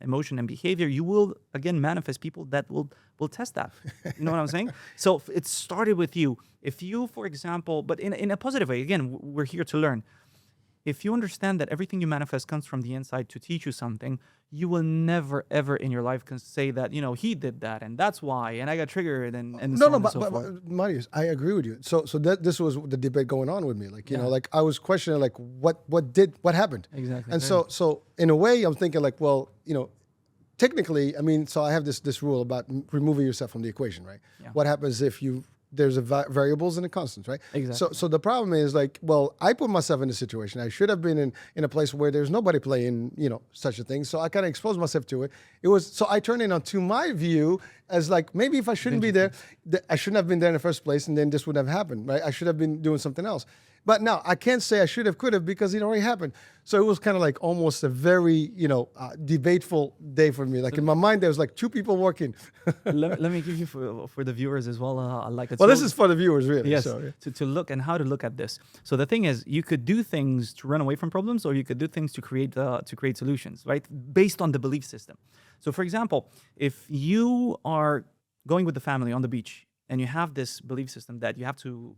emotion and behavior, you will again manifest people that will test that. You know what I'm saying? So it started with you. If you, for example, but in a positive way, again, we're here to learn. If you understand that everything you manifest comes from the inside to teach you something, you will never, ever in your life can say that, he did that and that's why, and I got triggered and but Marius, I agree with you. So this was the debate going on with me. Like, like I was questioning like what happened? Exactly. And so in a way I'm thinking like, well, technically, I mean, so I have this rule about removing yourself from the equation, right? Yeah. What happens if there's variables and the constants, right? Exactly. So the problem is like, well, I put myself in a situation. I should have been in a place where there's nobody playing, such a thing. So I kind of exposed myself to it. So I turned it onto my view as like, maybe if I shouldn't be there, I shouldn't have been there in the first place, and then this wouldn't have happened, right? I should have been doing something else. But now I can't say I should have, could have, because it already happened. So it was kind of like almost a very, debateful day for me. Like in my mind, there was like two people working. let me give you for the viewers as well. This is for the viewers, really. Yes, so, yeah. to look and how to look at this. So the thing is, you could do things to run away from problems, or you could do things to create solutions, right? Based on the belief system. So for example, if you are going with the family on the beach, and you have this belief system that you have to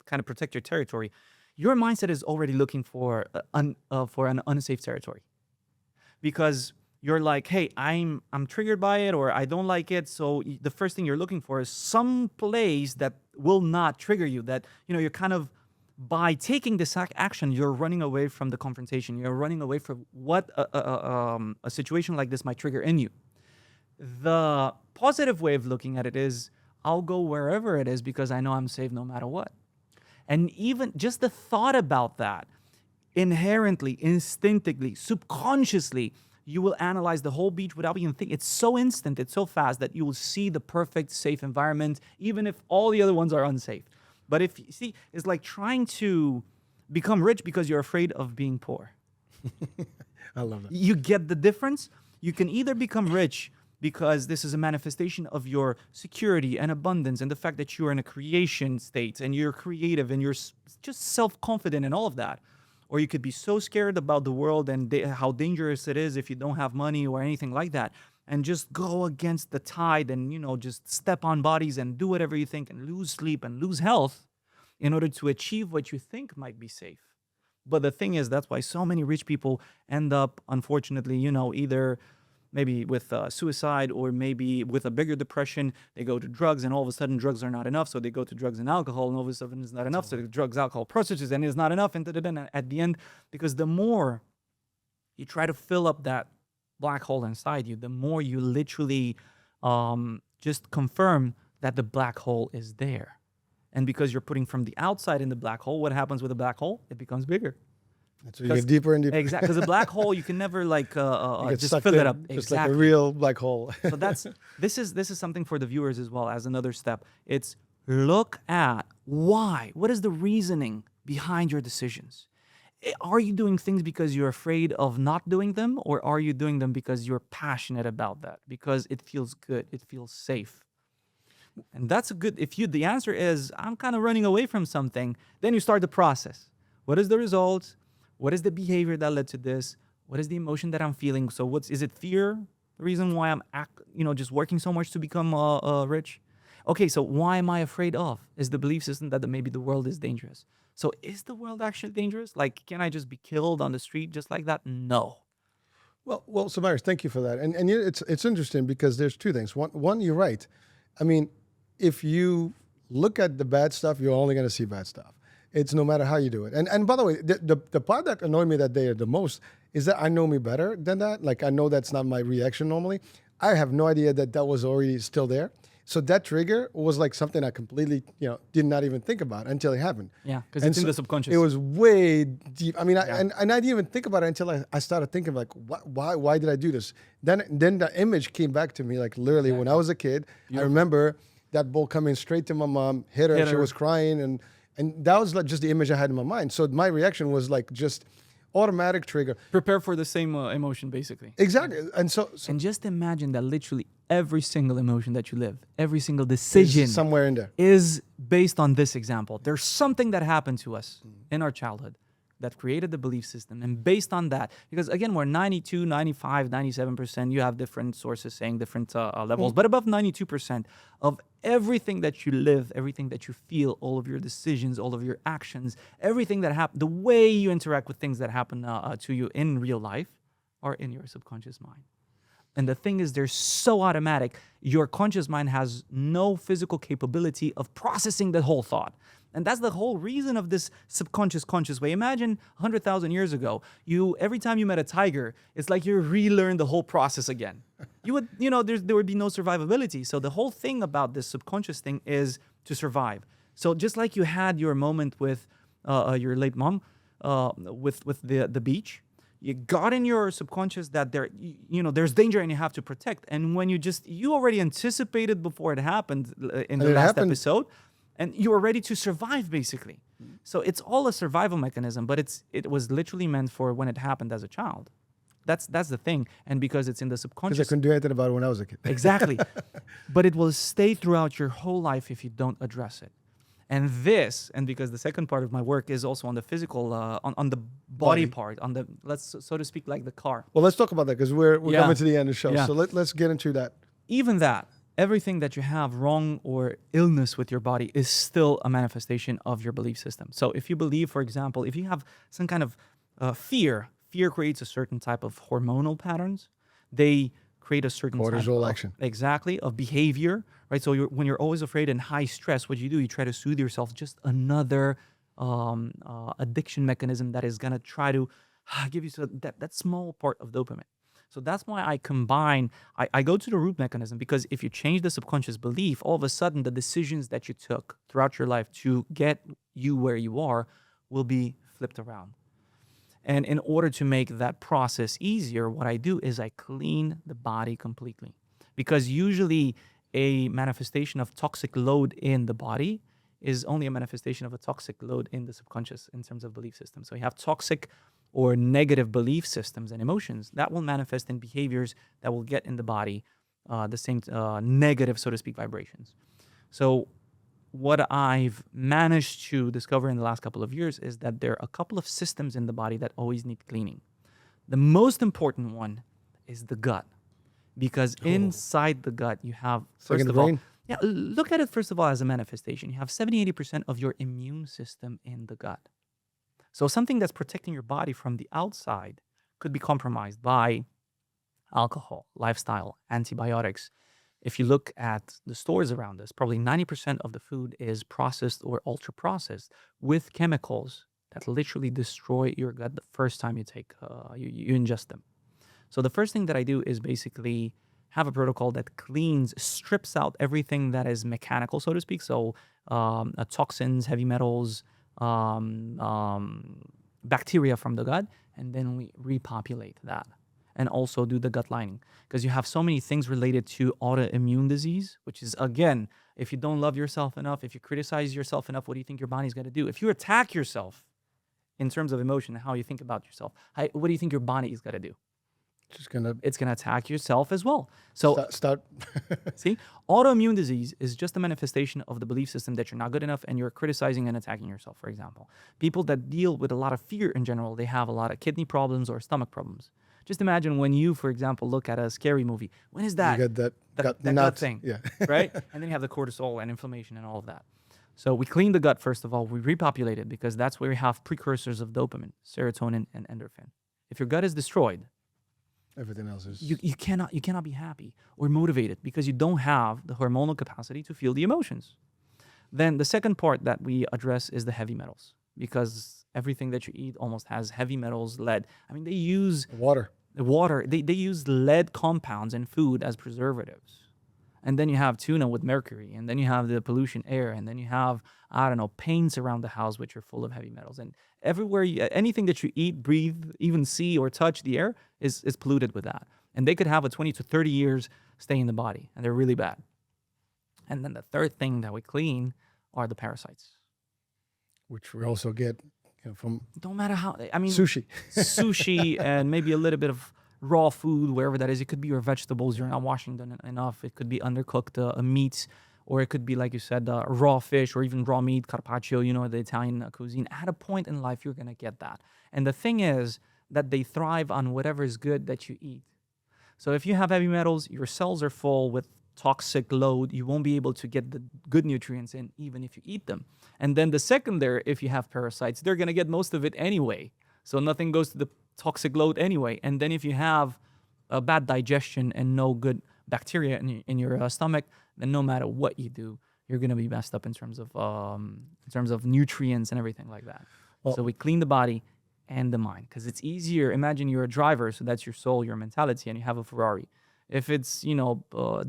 kind of protect your territory, your mindset is already looking for an unsafe territory, because you're like, hey, I'm triggered by it, or I don't like it. So the first thing you're looking for is some place that will not trigger you. That you're kind of, by taking this action, you're running away from the confrontation. You're running away from what a situation like this might trigger in you. The positive way of looking at it is, I'll go wherever it is because I know I'm safe no matter what. And even just the thought about that, inherently, instinctively, subconsciously, you will analyze the whole beach without even thinking. It's so instant, it's so fast that you will see the perfect safe environment, even if all the other ones are unsafe. But if you see, it's like trying to become rich because you're afraid of being poor. I love that. You get the difference? You can either become rich because this is a manifestation of your security and abundance and the fact that you're in a creation state and you're creative and you're just self-confident and all of that. Or you could be so scared about the world and how dangerous it is if you don't have money or anything like that, and just go against the tide and, just step on bodies and do whatever you think and lose sleep and lose health in order to achieve what you think might be safe. But the thing is, that's why so many rich people end up, unfortunately, either maybe with suicide or maybe with a bigger depression. They go to drugs, and all of a sudden drugs are not enough. So they go to drugs and alcohol, and all of a sudden it's not enough. So the drugs, alcohol, prostitutes, and it's not enough. And at the end, because the more you try to fill up that black hole inside you, the more you literally just confirm that the black hole is there. And because you're putting from the outside in the black hole, what happens with a black hole? It becomes bigger. So you get deeper and deeper. Exactly, because a black hole you can never just sucked fill in, it up. just Exactly. like a real black hole. So this is something for the viewers as well as another step. It's look at why. What is the reasoning behind your decisions? Are you doing things because you're afraid of not doing them, or are you doing them because you're passionate about that? Because it feels good, it feels safe. And that's a good, the answer is, I'm kind of running away from something, then you start the process. What is the result? What is the behavior that led to this? What is the emotion that I'm feeling? So is it fear? The reason why I'm just working so much to become rich? Okay, so why am I afraid of? Is the belief system that maybe the world is dangerous. So is the world actually dangerous? Like, can I just be killed on the street just like that? No. Well, Samaris, thank you for that. And it's interesting because there's two things. One, you're right. I mean, if you look at the bad stuff, you're only going to see bad stuff. It's no matter how you do it. And by the way, the part that annoyed me that day the most is that I know me better than that. Like, I know that's not my reaction normally. I have no idea that was already still there. So that trigger was like something I completely, did not even think about until it happened. Yeah, because it's in the subconscious. It was way deep. I mean, and I didn't even think about it until I started thinking like, why did I do this? Then the image came back to me, like literally when I was a kid. Beautiful. I remember that ball coming straight to my mom, hit her, she was crying, and that was like just the image I had in my mind. So my reaction was like just automatic trigger. Prepare for the same emotion, basically. Exactly. And so and just imagine that literally every single emotion that you live, every single decision somewhere in there is based on this example. There's something that happened to us in our childhood that created the belief system. And based on that, because again, we're 92, 95, 97%, you have different sources saying different levels, but above 92% of everything that you live, everything that you feel, all of your decisions, all of your actions, everything that happens, the way you interact with things that happen to you in real life are in your subconscious mind. And the thing is, they're so automatic. Your conscious mind has no physical capability of processing the whole thought. And that's the whole reason of this subconscious conscious way. Imagine 100,000 years ago, every time you met a tiger, it's like you relearned the whole process again. You would, there would be no survivability. So the whole thing about this subconscious thing is to survive. So just like you had your moment with your late mom, with the beach, you got in your subconscious that there's danger and you have to protect. And when you already anticipated before it happened in the last episode, and you were ready to survive, basically. So it's all a survival mechanism, but it was literally meant for when it happened as a child. That's the thing. And because it's in the subconscious. Because I couldn't do anything about it when I was a kid. Exactly. But it will stay throughout your whole life if you don't address it. And because the second part of my work is also on the physical, on the body part, on the, so to speak, like the car. Well, let's talk about that because we're coming to the end of the show. Yeah. So let's get into that. Even that, everything that you have wrong or illness with your body is still a manifestation of your belief system. So if you believe, for example, if you have some kind of fear creates a certain type of hormonal patterns. They create a certain cortisol action. Exactly, of behavior, right? So when you're always afraid and high stress, what you try to soothe yourself, just another addiction mechanism that is going to try to give you that small part of dopamine. So that's why I go to the root mechanism, because if you change the subconscious belief, all of a sudden the decisions that you took throughout your life to get you where you are will be flipped around. And in order to make that process easier, what I do is I clean the body completely. Because usually a manifestation of toxic load in the body is only a manifestation of a toxic load in the subconscious in terms of belief systems. So you have toxic or negative belief systems and emotions that will manifest in behaviors that will get in the body the same negative, so to speak, vibrations. So what I've managed to discover in the last couple of years is that there are a couple of systems in the body that always need cleaning. The most important one is the gut, because inside the gut you have, first Second of all, brain. yeah, look at it first of all as a manifestation. You have 70-80% of your immune system in the gut. So something that's protecting your body from the outside could be compromised by alcohol, lifestyle, antibiotics. If you look at the stores around us, probably 90% of the food is processed or ultra processed with chemicals that literally destroy your gut the first time you ingest them. So the first thing that I do is basically have a protocol that cleans, strips out everything that is mechanical, so to speak. So toxins, heavy metals, bacteria from the gut, and then we repopulate that. And also do the gut lining, because you have so many things related to autoimmune disease, which is, again, if you don't love yourself enough, if you criticize yourself enough, what do you think your body's going to do? If you attack yourself in terms of emotion and how you think about yourself, what do you think your body is going to do? Just gonna It's going to attack yourself as well. So start. see, autoimmune disease is just a manifestation of the belief system that you're not good enough and you're criticizing and attacking yourself, for example. People that deal with a lot of fear in general, they have a lot of kidney problems or stomach problems. Just imagine when you, for example, look at a scary movie. When is that? You get that gut that nut gut thing, Yeah. right? And then you have the cortisol and inflammation and all of that. So we clean the gut, first of all. We repopulate it because that's where we have precursors of dopamine, serotonin, and endorphin. If your gut is destroyed, Everything else is. you cannot be happy or motivated because you don't have the hormonal capacity to feel the emotions. Then the second part that we address is the heavy metals, because everything that you eat almost has heavy metals, lead. I mean, they use Water. they use lead compounds in food as preservatives. And then you have tuna with mercury, and then you have the pollution air, and then you have, I don't know, paints around the house which are full of heavy metals. And everywhere, anything that you eat, breathe, even see or touch the air is polluted with that. And they could have a 20 to 30 years stay in the body, and they're really bad. And then the third thing that we clean are the parasites. Which we also get from Don't matter how, I mean, sushi. sushi and maybe a little bit of raw food, wherever that is. It could be your vegetables, you're not washing them enough. It could be undercooked meats, or it could be, like you said, raw fish or even raw meat, carpaccio, the Italian cuisine. At a point in life, you're going to get that. And the thing is that they thrive on whatever is good that you eat. So if you have heavy metals, your cells are full with toxic load. You won't be able to get the good nutrients in, even if you eat them. And then the secondary, if you have parasites, they're going to get most of it anyway. So nothing goes to the toxic load anyway. And then if you have a bad digestion and no good bacteria in your stomach, then no matter what you do, you're going to be messed up in terms of nutrients and everything like that. So we clean the body and the mind, because it's easier. Imagine you're a driver, so that's your soul, your mentality, and you have a Ferrari. If it's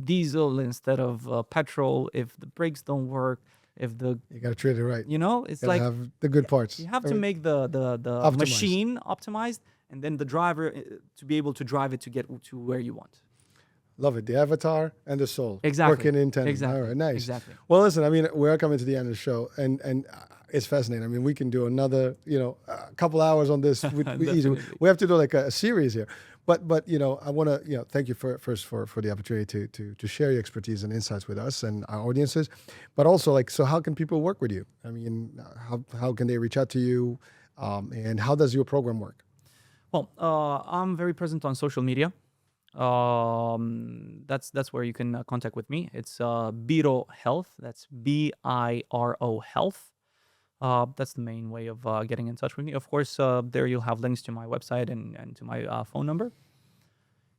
diesel instead of petrol, if the brakes don't work, if the You got to treat it right. it's You like have the good parts. you have to make the Optimized. machine optimized, and then the driver to be able to drive it to get to where you want. Love it. The avatar and the soul. Exactly. Working in tandem. Exactly. All right, nice. Exactly. Well, listen, I mean, we're coming to the end of the show, and it's fascinating. I mean, we can do another, a couple hours on this. Easy. We have to do like a series here. But I want to, thank you for the opportunity to share your expertise and insights with us and our audiences. But also, so how can people work with you? I mean, how can they reach out to you? And how does your program work? Well, I'm very present on social media. That's where you can contact with me. It's Biro Health. That's BIRO Health. That's the main way of getting in touch with me. Of course, there you'll have links to my website and to my phone number.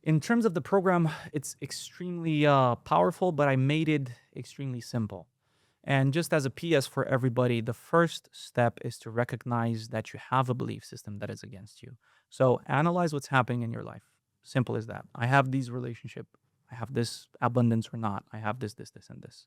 In terms of the program, it's extremely powerful, but I made it extremely simple. And just as a PS for everybody, the first step is to recognize that you have a belief system that is against you. So analyze what's happening in your life. Simple as that. I have these relationship. I have this abundance or not. I have this, and this.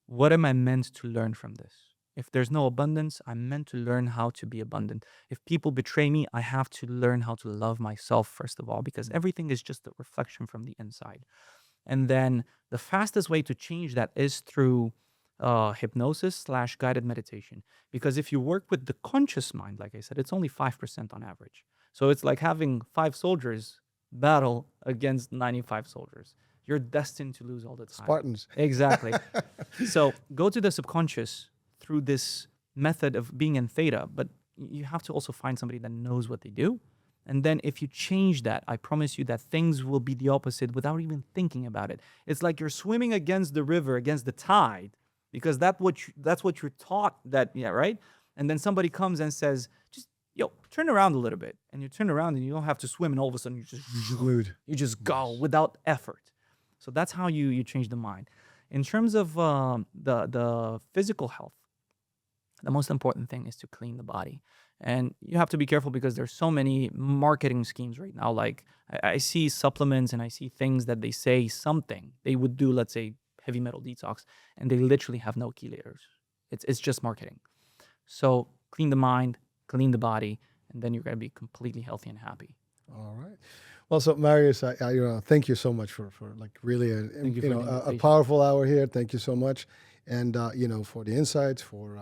What am I meant to learn from this? If there's no abundance, I'm meant to learn how to be abundant. If people betray me, I have to learn how to love myself, first of all, because everything is just a reflection from the inside. And then the fastest way to change that is through hypnosis slash guided meditation. Because if you work with the conscious mind, like I said, it's only 5% on average. So it's like having 5 soldiers battle against 95 soldiers. You're destined to lose all the time. Spartans. Exactly. So go to the subconscious through this method of being in theta, but you have to also find somebody that knows what they do. And then if you change that, I promise you that things will be the opposite without even thinking about it. It's like you're swimming against the river, against the tide, because that's what you're taught that, yeah, right? And then somebody comes and says, just, yo, turn around a little bit. And you turn around and you don't have to swim, and all of a sudden Glued. you just go without effort. So that's how you change the mind. In terms of the physical health, the most important thing is to clean the body. And you have to be careful because there's so many marketing schemes right now. Like I see supplements and I see things that they say something. They would do, let's say, heavy metal detox, and they literally have no chelators. It's just marketing. So clean the mind, clean the body, and then you're going to be completely healthy and happy. All right. Well, so Marius, thank you so much for like really Thank you for the a invitation. powerful hour here. Thank you so much, and for the insights, for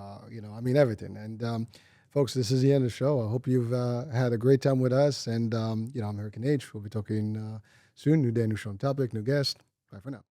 everything. And folks, this is the end of the show. I hope you've had a great time with us. And I'm Hurricane H. We'll be talking soon. New day, new show, and topic, new guest. Bye for now.